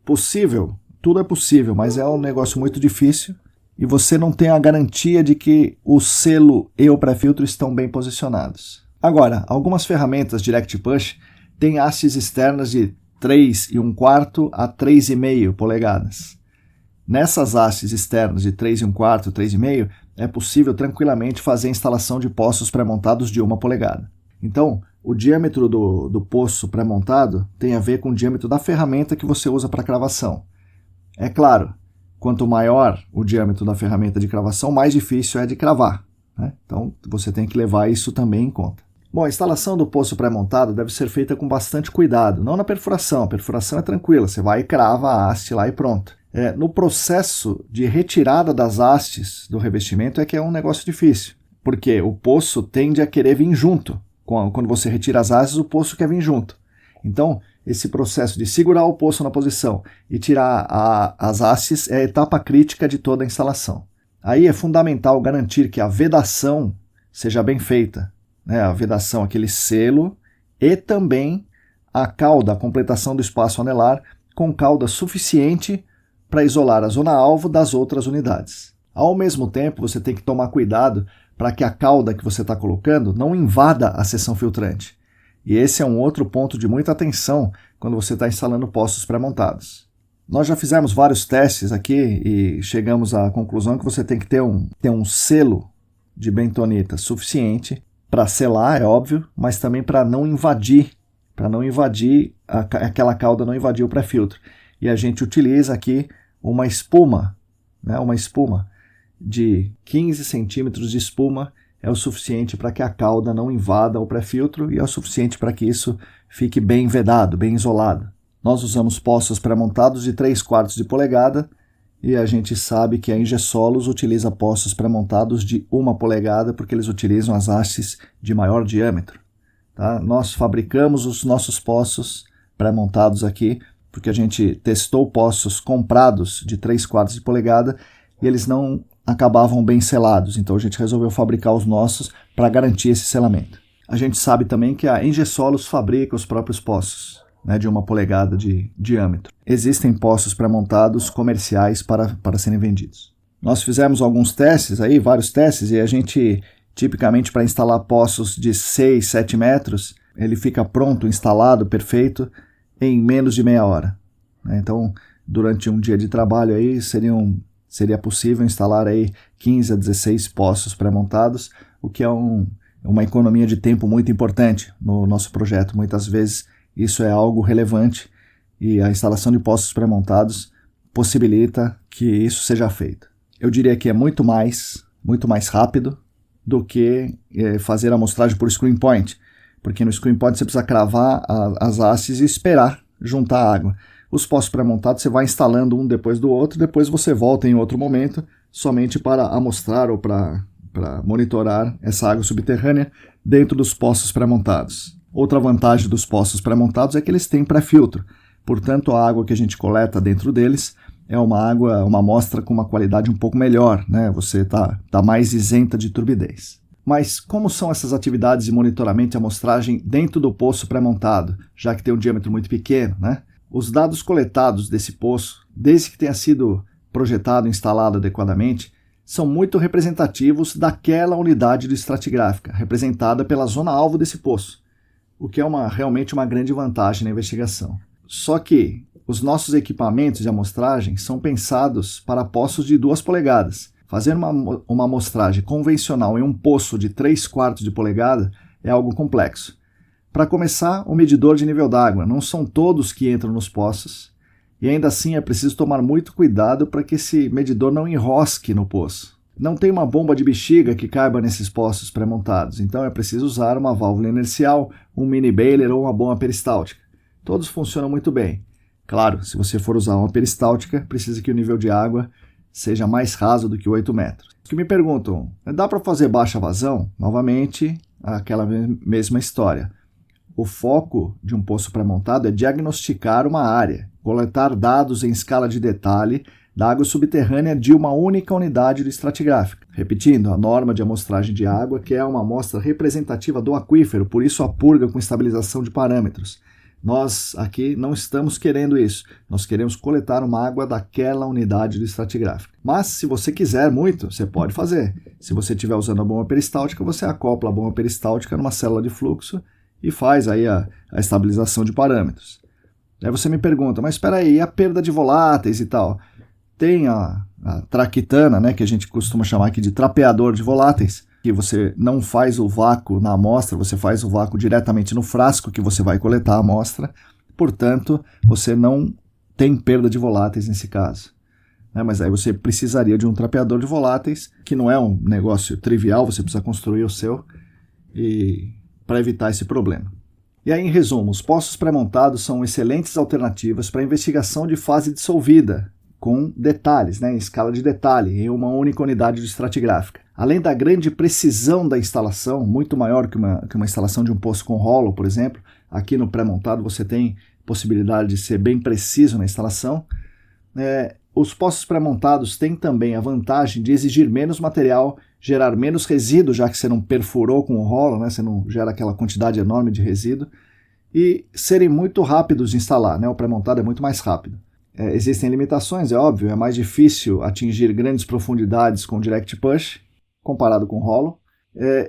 Possível, tudo é possível, mas é um negócio muito difícil e você não tem a garantia de que o selo e o pré-filtro estão bem posicionados. Agora, algumas ferramentas Direct Push têm hastes externas de 3,25 a 3,5 polegadas. Nessas hastes externas de 3,25, 3,5, é possível tranquilamente fazer a instalação de poços pré-montados de 1 polegada. Então, o diâmetro do poço pré-montado tem a ver com o diâmetro da ferramenta que você usa para cravação. É claro, quanto maior o diâmetro da ferramenta de cravação, mais difícil é de cravar, né? Então, você tem que levar isso também em conta. Bom, a instalação do poço pré-montado deve ser feita com bastante cuidado, não na perfuração. A perfuração é tranquila, você vai e crava a haste lá e pronto. No processo de retirada das hastes do revestimento é que é um negócio difícil, porque o poço tende a querer vir junto. Quando você retira as hastes, o poço quer vir junto. Então, esse processo de segurar o poço na posição e tirar as hastes é a etapa crítica de toda a instalação. Aí é fundamental garantir que a vedação seja bem feita, né? A vedação, aquele selo, e também a cauda, a completação do espaço anelar com cauda suficiente para isolar a zona-alvo das outras unidades. Ao mesmo tempo, você tem que tomar cuidado para que a cauda que você está colocando não invada a seção filtrante. E esse é um outro ponto de muita atenção quando você está instalando poços pré-montados. Nós já fizemos vários testes aqui e chegamos à conclusão que você tem que ter um selo de bentonita suficiente para selar, é óbvio, mas também para não invadir, aquela cauda não invadir o pré-filtro. E a gente utiliza aqui uma espuma, né, uma espuma de 15 centímetros de espuma é o suficiente para que a cauda não invada o pré-filtro e é o suficiente para que isso fique bem vedado, bem isolado. Nós usamos poços pré-montados de 3/4 de polegada e a gente sabe que a Ingesolos utiliza poços pré-montados de 1 polegada porque eles utilizam as hastes de maior diâmetro. Tá? Nós fabricamos os nossos poços pré-montados aqui porque a gente testou poços comprados de 3/4 de polegada e eles não acabavam bem selados, então a gente resolveu fabricar os nossos para garantir esse selamento. A gente sabe também que a Ingesolos fabrica os próprios poços, né, de 1 polegada de diâmetro. Existem poços pré-montados comerciais para serem vendidos. Nós fizemos alguns testes aí, vários testes, e a gente, tipicamente para instalar poços de 6, 7 metros, ele fica pronto, instalado, perfeito, em menos de meia hora. Então, durante um dia de trabalho aí, seria possível instalar aí 15 a 16 poços pré-montados, o que é uma economia de tempo muito importante no nosso projeto. Muitas vezes isso é algo relevante e a instalação de poços pré-montados possibilita que isso seja feito. Eu diria que é muito mais rápido do que fazer a amostragem por screen point, porque no screen point você precisa cravar as hastes e esperar juntar água. Os poços pré-montados você vai instalando um depois do outro, depois você volta em outro momento, somente para amostrar ou para monitorar essa água subterrânea dentro dos poços pré-montados. Outra vantagem dos poços pré-montados é que eles têm pré-filtro, portanto a água que a gente coleta dentro deles é uma amostra com uma qualidade um pouco melhor, né? Você está mais isenta de turbidez. Mas como são essas atividades de monitoramento e amostragem dentro do poço pré-montado, já que tem um diâmetro muito pequeno, né? Os dados coletados desse poço, desde que tenha sido projetado e instalado adequadamente, são muito representativos daquela unidade de estratigráfica, representada pela zona-alvo desse poço, o que é realmente uma grande vantagem na investigação. Só que os nossos equipamentos de amostragem são pensados para poços de 2 polegadas. Fazer uma amostragem convencional em um poço de 3/4 de polegada é algo complexo. Para começar, o medidor de nível d'água. Não são todos que entram nos poços, e ainda assim é preciso tomar muito cuidado para que esse medidor não enrosque no poço. Não tem uma bomba de bexiga que caiba nesses poços pré-montados, então é preciso usar uma válvula inercial, um mini baler ou uma bomba peristáltica. Todos funcionam muito bem. Claro, se você for usar uma peristáltica, precisa que o nível de água seja mais raso do que 8 metros. Os que me perguntam, dá para fazer baixa vazão? Novamente, aquela mesma história. O foco de um poço pré-montado é diagnosticar uma área, coletar dados em escala de detalhe da água subterrânea de uma única unidade do estratigráfico. Repetindo, a norma de amostragem de água, que é uma amostra representativa do aquífero, por isso a purga com estabilização de parâmetros. Nós aqui não estamos querendo isso, nós queremos coletar uma água daquela unidade do estratigráfico. Mas se você quiser muito, você pode fazer. Se você estiver usando a bomba peristáltica, você acopla a bomba peristáltica numa célula de fluxo e faz aí a estabilização de parâmetros. Aí você me pergunta, mas espera aí, e a perda de voláteis e tal? Tem a traquitana, né, que a gente costuma chamar aqui de trapeador de voláteis, que você não faz o vácuo na amostra, você faz o vácuo diretamente no frasco que você vai coletar a amostra, portanto, você não tem perda de voláteis nesse caso. Mas aí você precisaria de um trapeador de voláteis, que não é um negócio trivial, você precisa construir o seu, e para evitar esse problema. E aí, em resumo, os poços pré-montados são excelentes alternativas para investigação de fase dissolvida, com detalhes, em escala de detalhe, em uma única unidade de estratigráfica. Além da grande precisão da instalação, muito maior que uma instalação de um poço com rolo, por exemplo, aqui no pré-montado você tem possibilidade de ser bem preciso na instalação. Os poços pré-montados têm também a vantagem de exigir menos material, gerar menos resíduo, já que você não perfurou com o rolo, você não gera aquela quantidade enorme de resíduo, e serem muito rápidos de instalar, o pré-montado é muito mais rápido. Existem limitações, é óbvio, é mais difícil atingir grandes profundidades com Direct Push, comparado com rolo,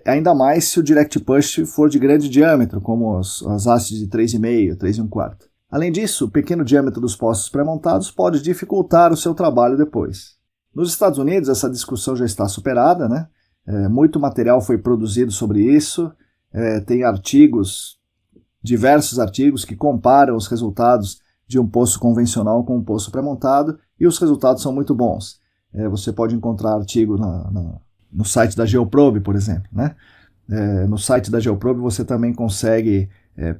ainda mais se o Direct Push for de grande diâmetro, como as hastes de 3,5, 3,25. Além disso, o pequeno diâmetro dos poços pré-montados pode dificultar o seu trabalho depois. Nos Estados Unidos, essa discussão já está superada, muito material foi produzido sobre isso, tem diversos artigos que comparam os resultados de um poço convencional com um poço pré-montado, e os resultados são muito bons. Você pode encontrar artigo no site da Geoprobe, por exemplo. No site da Geoprobe você também consegue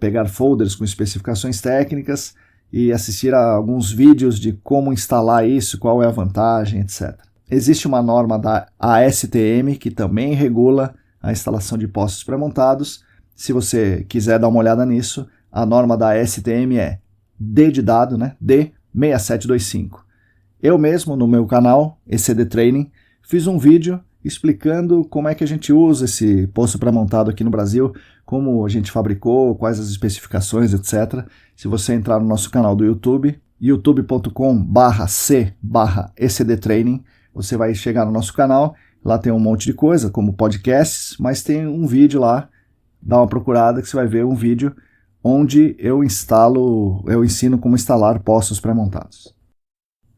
pegar folders com especificações técnicas e assistir a alguns vídeos de como instalar isso, qual é a vantagem, etc. Existe uma norma da ASTM que também regula a instalação de poços pré-montados. Se você quiser dar uma olhada nisso, a norma da ASTM é D de dado, D6725. Eu mesmo, no meu canal, ECD Training, fiz um vídeo explicando como é que a gente usa esse poço pré-montado aqui no Brasil, como a gente fabricou, quais as especificações, etc. Se você entrar no nosso canal do YouTube, youtube.com/c/ecdtraining, você vai chegar no nosso canal, lá tem um monte de coisa, como podcasts, mas tem um vídeo lá, dá uma procurada que você vai ver um vídeo onde eu ensino como instalar poços pré-montados.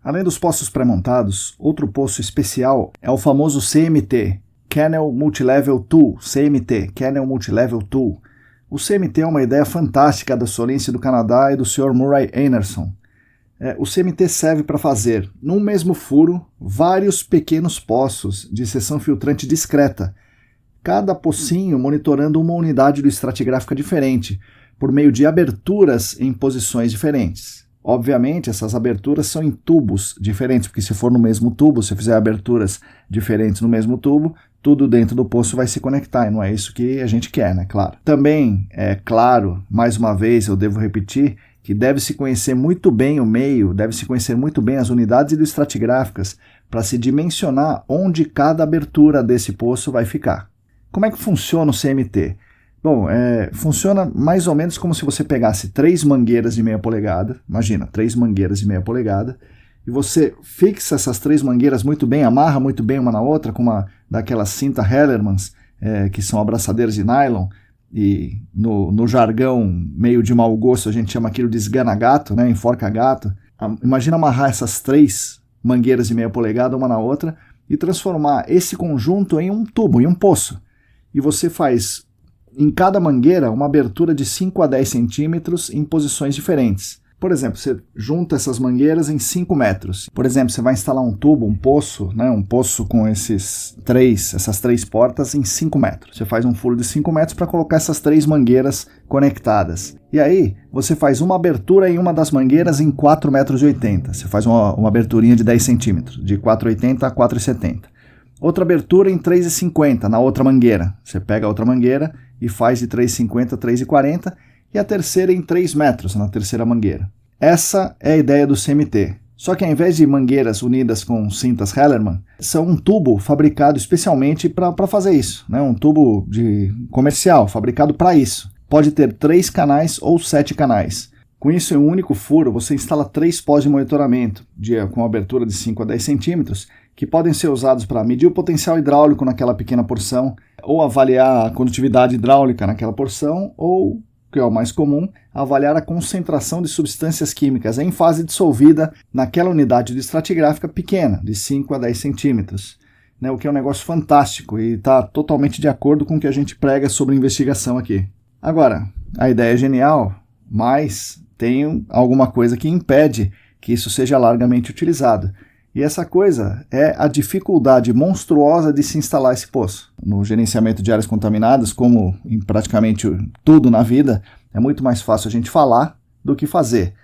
Além dos poços pré-montados, outro poço especial é o famoso CMT, Channel Multilevel Tool, CMT, Channel Multilevel Tool. O CMT é uma ideia fantástica da Solince do Canadá e do Sr. Murray Enerson. O CMT serve para fazer, num mesmo furo, vários pequenos poços de seção filtrante discreta, cada pocinho monitorando uma unidade do estratigráfica diferente, por meio de aberturas em posições diferentes. Obviamente, essas aberturas são em tubos diferentes, porque se for no mesmo tubo, se eu fizer aberturas diferentes no mesmo tubo, tudo dentro do poço vai se conectar, e não é isso que a gente quer, claro. Também, é claro, mais uma vez eu devo repetir, que deve-se conhecer muito bem o meio, deve-se conhecer muito bem as unidades estratigráficas para se dimensionar onde cada abertura desse poço vai ficar. Como é que funciona o CMT? Bom, funciona mais ou menos como se você pegasse 3 mangueiras de meia polegada, imagina, 3 mangueiras de meia polegada, e você fixa essas 3 mangueiras muito bem, amarra muito bem uma na outra com uma daquelas cinta Hellermans, que são abraçadeiras de nylon, e no jargão meio de mau gosto a gente chama aquilo de esgana-gato, enforca-gato. Imagina amarrar essas 3 mangueiras de meia polegada uma na outra e transformar esse conjunto em um tubo, em um poço. E você faz em cada mangueira uma abertura de 5 a 10 centímetros em posições diferentes. Por exemplo, você junta essas mangueiras em 5 metros. Por exemplo, você vai instalar um tubo, um poço com essas 3 portas em 5 metros. Você faz um furo de 5 metros para colocar essas 3 mangueiras conectadas. E aí, você faz uma abertura em uma das mangueiras em 4,80 metros. Você faz uma aberturinha de 10 centímetros, de 4,80 a 4,70. Outra abertura em 3,50 na outra mangueira. Você pega a outra mangueira e faz de 3,50 a 3,40 e a terceira em 3 metros na terceira mangueira. Essa é a ideia do CMT. Só que ao invés de mangueiras unidas com cintas Hellerman, são um tubo fabricado especialmente para fazer isso. Um tubo comercial fabricado para isso. Pode ter 3 canais ou 7 canais. Com isso, em um único furo, você instala 3 pós de monitoramento, com abertura de 5 a 10 centímetros, que podem ser usados para medir o potencial hidráulico naquela pequena porção, ou avaliar a condutividade hidráulica naquela porção, ou, que é o mais comum, avaliar a concentração de substâncias químicas em fase dissolvida naquela unidade de estratigráfica pequena, de 5 a 10 centímetros. O que é um negócio fantástico e está totalmente de acordo com o que a gente prega sobre investigação aqui. Agora, a ideia é genial, mas tem alguma coisa que impede que isso seja largamente utilizado. E essa coisa é a dificuldade monstruosa de se instalar esse poço. No gerenciamento de áreas contaminadas, como em praticamente tudo na vida, é muito mais fácil a gente falar do que fazer.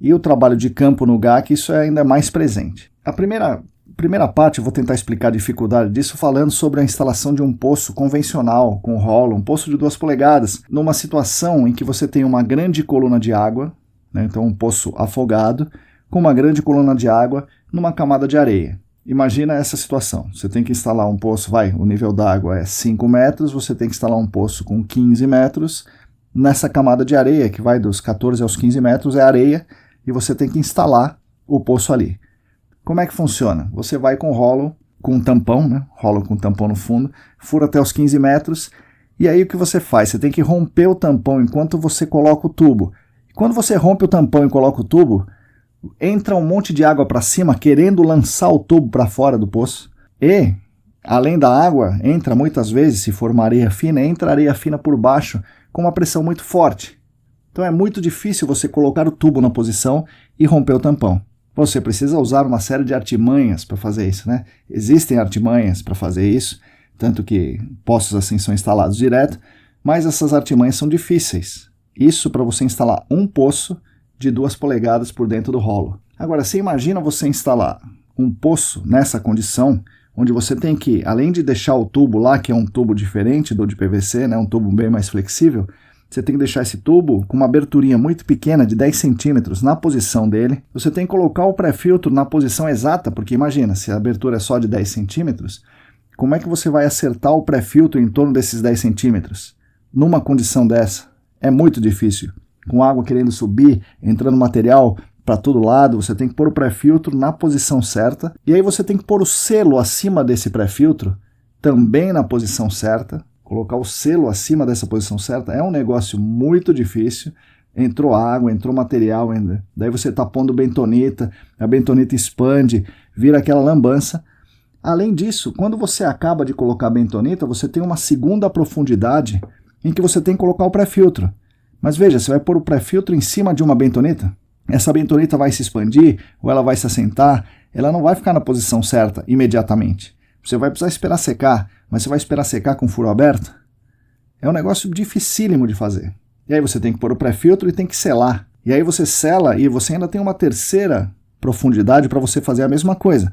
E o trabalho de campo no GAC, isso é ainda mais presente. A primeira parte, eu vou tentar explicar a dificuldade disso falando sobre a instalação de um poço convencional, com rolo, um poço de 2 polegadas, numa situação em que você tem uma grande coluna de água, né, então um poço afogado, com uma grande coluna de água numa camada de areia. Imagina essa situação, você tem que instalar um poço, o nível d'água é 5 metros, você tem que instalar um poço com 15 metros, nessa camada de areia, que vai dos 14 aos 15 metros, é areia, e você tem que instalar o poço ali. Como é que funciona? Você vai com rolo, com um tampão, né? Rolo com tampão no fundo, fura até os 15 metros, e aí o que você faz? Você tem que romper o tampão enquanto você coloca o tubo. Quando você rompe o tampão e coloca o tubo, entra um monte de água para cima, querendo lançar o tubo para fora do poço. E, além da água, entra muitas vezes, se for uma areia fina, entra areia fina por baixo, com uma pressão muito forte. Então é muito difícil você colocar o tubo na posição e romper o tampão. Você precisa usar uma série de artimanhas para fazer isso, né? Existem artimanhas para fazer isso, tanto que poços assim são instalados direto, mas essas artimanhas são difíceis. Isso para você instalar um poço de 2 polegadas por dentro do rolo. Agora, você imagina você instalar um poço nessa condição, onde você tem que, além de deixar o tubo lá, que é um tubo diferente do de PVC, né, um tubo bem mais flexível, você tem que deixar esse tubo com uma aberturinha muito pequena, de 10 centímetros, na posição dele. Você tem que colocar o pré-filtro na posição exata, porque imagina, se a abertura é só de 10 centímetros, como é que você vai acertar o pré-filtro em torno desses 10 centímetros? Numa condição dessa, é muito difícil. Com água querendo subir, entrando material para todo lado, você tem que pôr o pré-filtro na posição certa, e aí você tem que pôr o selo acima desse pré-filtro, também na posição certa. Colocar o selo acima dessa posição certa é um negócio muito difícil. Entrou água, entrou material, daí você está pondo bentonita, a bentonita expande, vira aquela lambança. Além disso, quando você acaba de colocar a bentonita, você tem uma segunda profundidade em que você tem que colocar o pré-filtro. Mas veja, você vai pôr o pré-filtro em cima de uma bentonita? Essa bentonita vai se expandir ou ela vai se assentar? Ela não vai ficar na posição certa imediatamente. Você vai precisar esperar secar, mas você vai esperar secar com o furo aberto? É um negócio dificílimo de fazer. E aí você tem que pôr o pré-filtro e tem que selar. E aí você sela e você ainda tem uma terceira profundidade para você fazer a mesma coisa.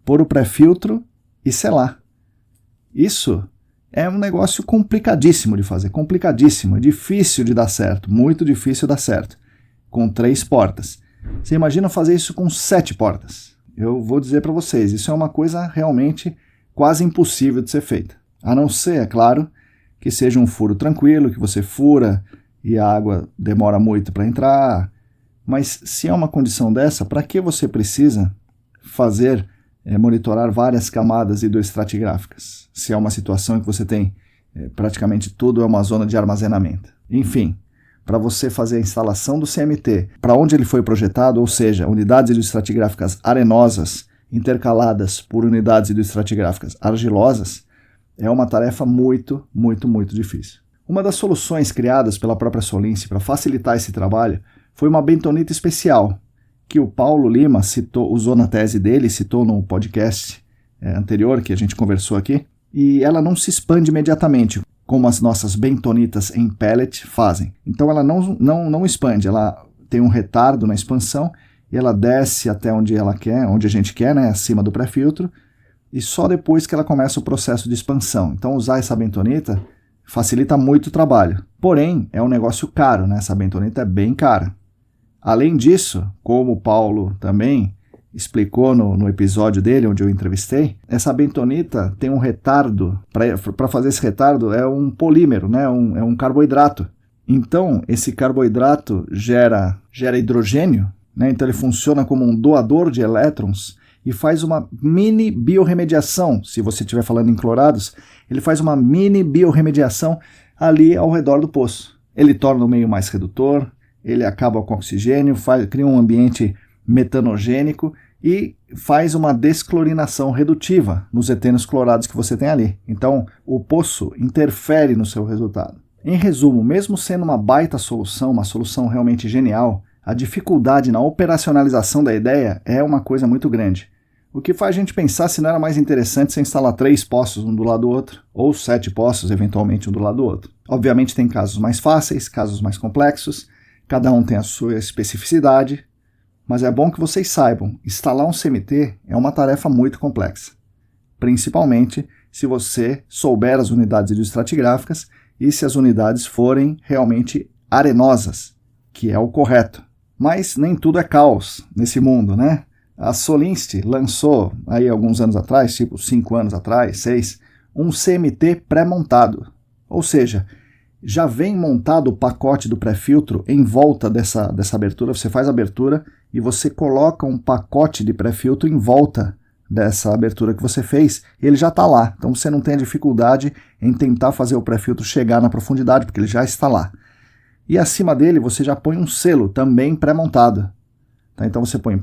Pôr o pré-filtro e selar. Isso é um negócio complicadíssimo de fazer, complicadíssimo, é difícil de dar certo, muito difícil de dar certo, com 3 portas. Você imagina fazer isso com 7 portas? Eu vou dizer para vocês, isso é uma coisa realmente quase impossível de ser feita. A não ser, é claro, que seja um furo tranquilo, que você fura e a água demora muito para entrar. Mas se é uma condição dessa, para que você precisa monitorar várias camadas hidroestratigráficas? Se é uma situação em que você tem praticamente tudo é uma zona de armazenamento. Enfim, para você fazer a instalação do CMT, para onde ele foi projetado, ou seja, unidades hidroestratigráficas arenosas intercaladas por unidades hidroestratigráficas argilosas, é uma tarefa muito, muito, muito difícil. Uma das soluções criadas pela própria Solince para facilitar esse trabalho foi uma bentonita especial, que o Paulo Lima usou na tese dele, citou no podcast anterior que a gente conversou aqui, e ela não se expande imediatamente, como as nossas bentonitas em pellet fazem. Então ela não expande, ela tem um retardo na expansão, e ela desce até onde ela quer, onde a gente quer, né, acima do pré-filtro, e só depois que ela começa o processo de expansão. Então usar essa bentonita facilita muito o trabalho. Porém, é um negócio caro, né? Essa bentonita é bem cara. Além disso, como o Paulo também explicou no episódio dele, onde eu entrevistei, essa bentonita tem um retardo. Para fazer esse retardo é um polímero, né? É um carboidrato. Então, esse carboidrato gera hidrogênio, né? Então ele funciona como um doador de elétrons e faz uma mini biorremediação. Se você estiver falando em clorados, ele faz uma mini biorremediação ali ao redor do poço. Ele torna o meio mais redutor, ele acaba com o oxigênio, cria um ambiente metanogênico e faz uma desclorinação redutiva nos etenos clorados que você tem ali. Então, o poço interfere no seu resultado. Em resumo, mesmo sendo uma baita solução, uma solução realmente genial, a dificuldade na operacionalização da ideia é uma coisa muito grande. O que faz a gente pensar se não era mais interessante você instalar 3 poços um do lado do outro, ou 7 poços, eventualmente, um do lado do outro. Obviamente tem casos mais fáceis, casos mais complexos, cada um tem a sua especificidade, mas é bom que vocês saibam, instalar um CMT é uma tarefa muito complexa, principalmente se você souber as unidades hidroestratigráficas e se as unidades forem realmente arenosas, que é o correto. Mas nem tudo é caos nesse mundo, né? A Solinst lançou aí alguns anos atrás, tipo 5 anos atrás, 6, um CMT pré-montado. Ou seja, já vem montado o pacote do pré-filtro em volta dessa abertura. Você faz a abertura e você coloca um pacote de pré-filtro em volta dessa abertura que você fez, e ele já está lá. Então você não tem a dificuldade em tentar fazer o pré-filtro chegar na profundidade, porque ele já está lá. E acima dele você já põe um selo também pré-montado. Tá? Então você põe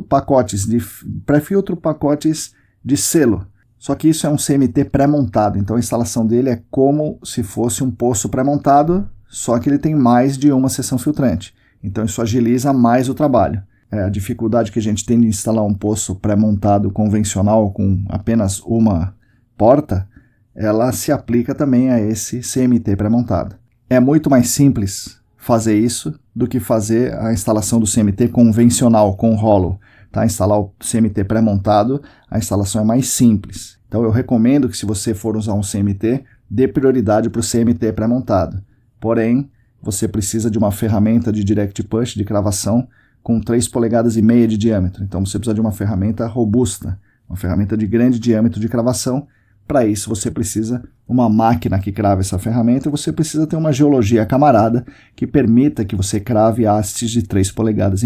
pacotes de pré-filtro, pacotes de selo. Só que isso é um CMT pré-montado, então a instalação dele é como se fosse um poço pré-montado, só que ele tem mais de uma seção filtrante. Então isso agiliza mais o trabalho. A dificuldade que a gente tem de instalar um poço pré-montado convencional com apenas uma porta, ela se aplica também a esse CMT pré-montado. É muito mais simples fazer isso do que fazer a instalação do CMT convencional, com rolo. Tá? Instalar o CMT pré-montado, a instalação é mais simples. Então eu recomendo que se você for usar um CMT, dê prioridade para o CMT pré-montado. Porém, você precisa de uma ferramenta de direct push, de cravação, com 3,5 polegadas de diâmetro. Então você precisa de uma ferramenta robusta, uma ferramenta de grande diâmetro de cravação. Para isso você precisa uma máquina que crave essa ferramenta e você precisa ter uma geologia camarada que permita que você crave hastes de 3,5 polegadas.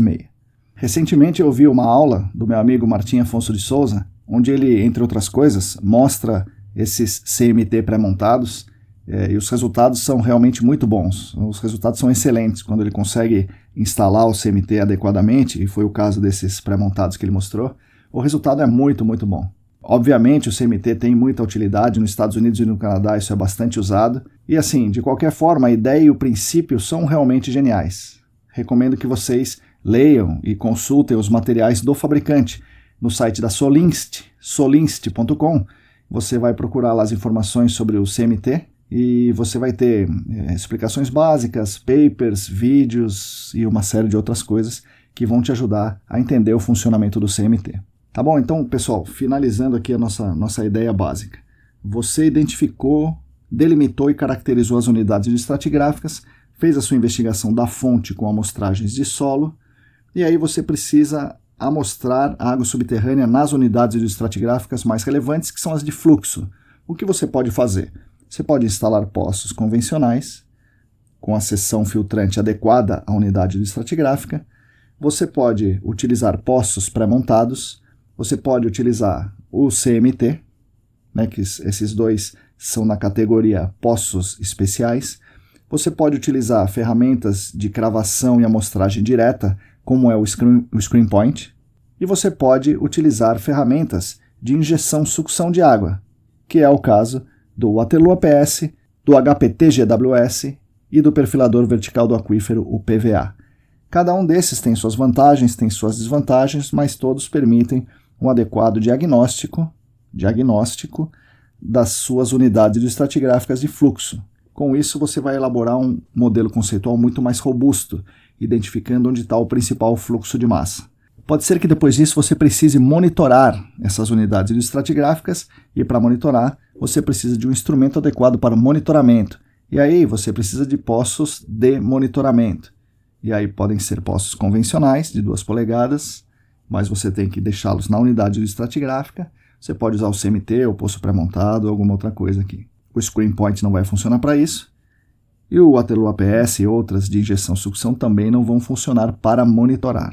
Recentemente eu vi uma aula do meu amigo Martim Afonso de Souza, onde ele, entre outras coisas, mostra esses CMT pré-montados e os resultados são realmente muito bons. Os resultados são excelentes quando ele consegue instalar o CMT adequadamente, e foi o caso desses pré-montados que ele mostrou. O resultado é muito, muito bom. Obviamente o CMT tem muita utilidade, nos Estados Unidos e no Canadá isso é bastante usado. E assim, de qualquer forma, a ideia e o princípio são realmente geniais. Recomendo que vocês leiam e consultem os materiais do fabricante no site da Solinst, solinst.com. Você vai procurar lá as informações sobre o CMT e você vai ter explicações básicas, papers, vídeos e uma série de outras coisas que vão te ajudar a entender o funcionamento do CMT. Tá bom? Então, pessoal, finalizando aqui a nossa ideia básica. Você identificou, delimitou e caracterizou as unidades estratigráficas, fez a sua investigação da fonte com amostragens de solo, e aí você precisa amostrar a água subterrânea nas unidades estratigráficas mais relevantes, que são as de fluxo. O que você pode fazer? Você pode instalar poços convencionais, com a seção filtrante adequada à unidade estratigráfica. Você pode utilizar poços pré-montados. Você pode utilizar o CMT, né, que esses dois são na categoria poços especiais. Você pode utilizar ferramentas de cravação e amostragem direta, como é o Screen Point. E você pode utilizar ferramentas de injeção-sucção de água, que é o caso do Waterloo APS, do HPT-GWS e do perfilador vertical do aquífero, o PVA. Cada um desses tem suas vantagens, tem suas desvantagens, mas todos permitem um adequado diagnóstico das suas unidades estratigráficas de fluxo. Com isso, você vai elaborar um modelo conceitual muito mais robusto, identificando onde está o principal fluxo de massa. Pode ser que depois disso você precise monitorar essas unidades estratigráficas, e para monitorar, você precisa de um instrumento adequado para o monitoramento. E aí você precisa de poços de monitoramento. E aí podem ser poços convencionais, de 2 polegadas, mas você tem que deixá-los na unidade estratigráfica. Você pode usar o CMT, o poço pré-montado, ou alguma outra coisa aqui. O Screen Point não vai funcionar para isso. E o Waterloo APS e outras de injeção-sucção também não vão funcionar para monitorar.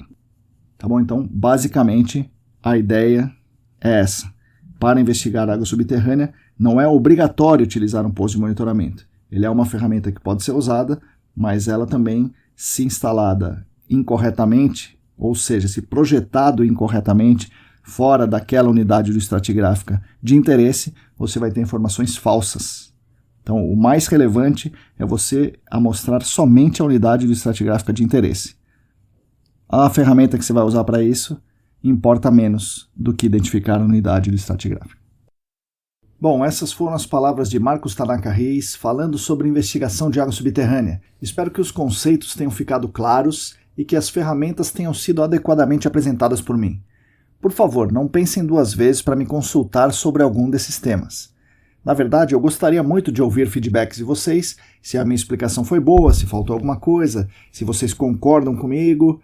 Tá bom? Então, basicamente, a ideia é essa. Para investigar água subterrânea, não é obrigatório utilizar um poço de monitoramento. Ele é uma ferramenta que pode ser usada, mas ela também, se instalada incorretamente, ou seja, se projetado incorretamente, fora daquela unidade estratigráfica de interesse, você vai ter informações falsas. Então, o mais relevante é você amostrar somente a unidade estratigráfica de interesse. A ferramenta que você vai usar para isso importa menos do que identificar a unidade do estratigráfico. Bom, essas foram as palavras de Marcos Tanaka Reis falando sobre investigação de água subterrânea. Espero que os conceitos tenham ficado claros e que as ferramentas tenham sido adequadamente apresentadas por mim. Por favor, não pensem duas vezes para me consultar sobre algum desses temas. Na verdade, eu gostaria muito de ouvir feedbacks de vocês, se a minha explicação foi boa, se faltou alguma coisa, se vocês concordam comigo.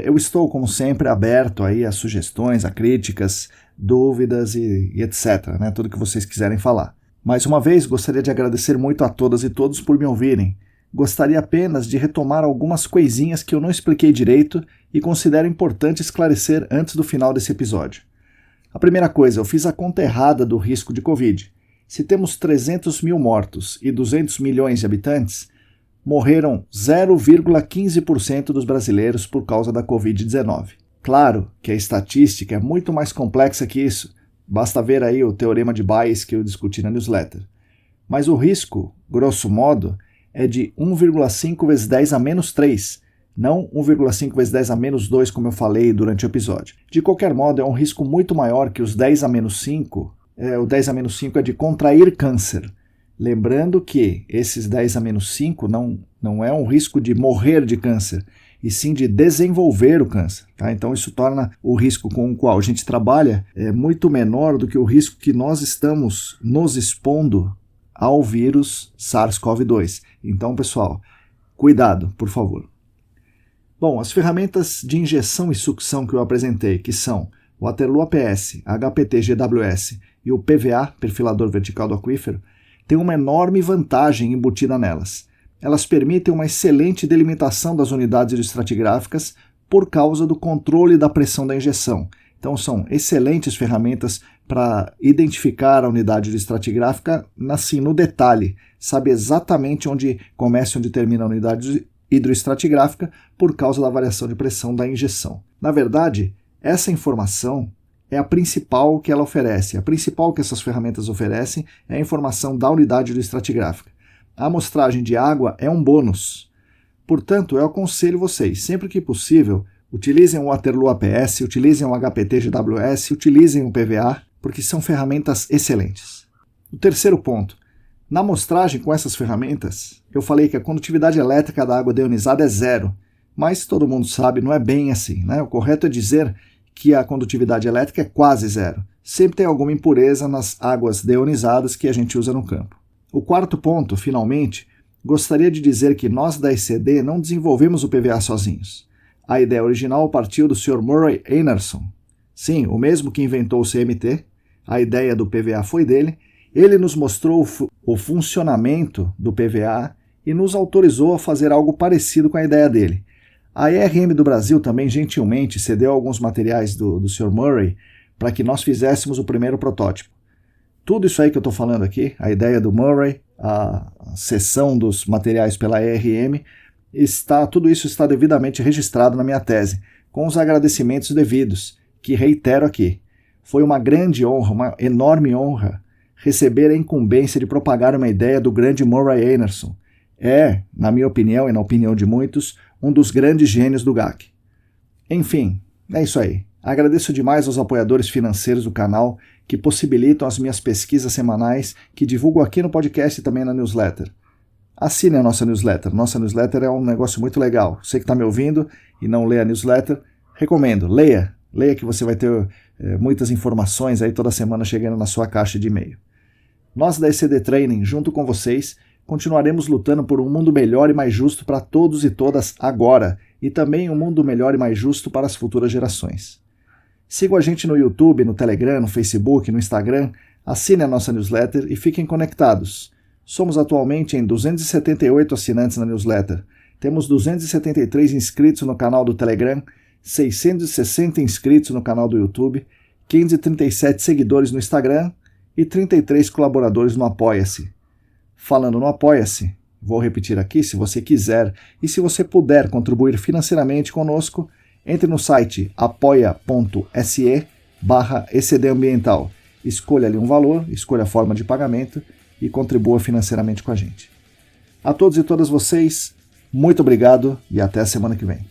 Eu estou, como sempre, aberto aí a sugestões, a críticas, dúvidas e etc., né? Tudo que vocês quiserem falar. Mais uma vez, gostaria de agradecer muito a todas e todos por me ouvirem. Gostaria apenas de retomar algumas coisinhas que eu não expliquei direito e considero importante esclarecer antes do final desse episódio. A primeira coisa, eu fiz a conta errada do risco de Covid. Se temos 300 mil mortos e 200 milhões de habitantes, morreram 0,15% dos brasileiros por causa da Covid-19. Claro que a estatística é muito mais complexa que isso, basta ver aí o teorema de Bayes que eu discuti na newsletter. Mas o risco, grosso modo, é de 1,5 vezes 10 a menos 3, não 1,5 vezes 10 a menos 2 como eu falei durante o episódio. De qualquer modo, é um risco muito maior que os 10 a menos 5, o 10 a menos 5 é de contrair câncer. Lembrando que esses 10 a menos 5 não é um risco de morrer de câncer, e sim de desenvolver o câncer. Tá? Então isso torna o risco com o qual a gente trabalha muito menor do que o risco que nós estamos nos expondo ao vírus SARS-CoV-2. Então, pessoal, cuidado, por favor. Bom, as ferramentas de injeção e sucção que eu apresentei, que são o Waterloo APS, HPT-GWS e o PVA, perfilador vertical do aquífero, têm uma enorme vantagem embutida nelas. Elas permitem uma excelente delimitação das unidades estratigráficas por causa do controle da pressão da injeção. Então são excelentes ferramentas para identificar a unidade estratigráfica assim, no detalhe, sabe exatamente onde começa e onde termina a unidade hidroestratigráfica por causa da variação de pressão da injeção. Na verdade, essa informação é a principal que ela oferece. A principal que essas ferramentas oferecem é a informação da unidade hidroestratigráfica. A amostragem de água é um bônus. Portanto, eu aconselho vocês, sempre que possível, utilizem o Waterloo APS, utilizem o HPT-GWS, utilizem o PVA, porque são ferramentas excelentes. O terceiro ponto. Na amostragem com essas ferramentas, eu falei que a condutividade elétrica da água deionizada é 0, mas todo mundo sabe, não é bem assim, né? O correto é dizer que a condutividade elétrica é quase 0. Sempre tem alguma impureza nas águas deonizadas que a gente usa no campo. O quarto ponto, finalmente, gostaria de dizer que nós da ECD não desenvolvemos o PVA sozinhos. A ideia original partiu do Sr. Murray Einarsson. Sim, o mesmo que inventou o CMT. A ideia do PVA foi dele. Ele nos mostrou o funcionamento do PVA e nos autorizou a fazer algo parecido com a ideia dele. A ERM do Brasil também gentilmente cedeu alguns materiais do Sr. Murray para que nós fizéssemos o primeiro protótipo. Tudo isso aí que eu estou falando aqui, a ideia do Murray, a cessão dos materiais pela ERM, tudo isso está devidamente registrado na minha tese, com os agradecimentos devidos, que reitero aqui. Foi uma grande honra, uma enorme honra, receber a incumbência de propagar uma ideia do grande Murray Einarsson. É, na minha opinião e na opinião de muitos, um dos grandes gênios do GAC. Enfim, é isso aí. Agradeço demais aos apoiadores financeiros do canal que possibilitam as minhas pesquisas semanais que divulgo aqui no podcast e também na newsletter. Assine a nossa newsletter. Nossa newsletter é um negócio muito legal. Você que está me ouvindo e não lê a newsletter, recomendo. Leia. Leia que você vai ter muitas informações aí toda semana chegando na sua caixa de e-mail. Nós da ECD Training, junto com vocês, continuaremos lutando por um mundo melhor e mais justo para todos e todas agora e também um mundo melhor e mais justo para as futuras gerações. Sigam a gente no YouTube, no Telegram, no Facebook, no Instagram, assine a nossa newsletter e fiquem conectados. Somos atualmente em 278 assinantes na newsletter. Temos 273 inscritos no canal do Telegram, 660 inscritos no canal do YouTube, 537 seguidores no Instagram e 33 colaboradores no Apoia-se. Falando no Apoia-se, vou repetir aqui, se você quiser e se você puder contribuir financeiramente conosco, entre no site apoia.se/ECDambiental. Escolha ali um valor, escolha a forma de pagamento e contribua financeiramente com a gente. A todos e todas vocês, muito obrigado e até a semana que vem.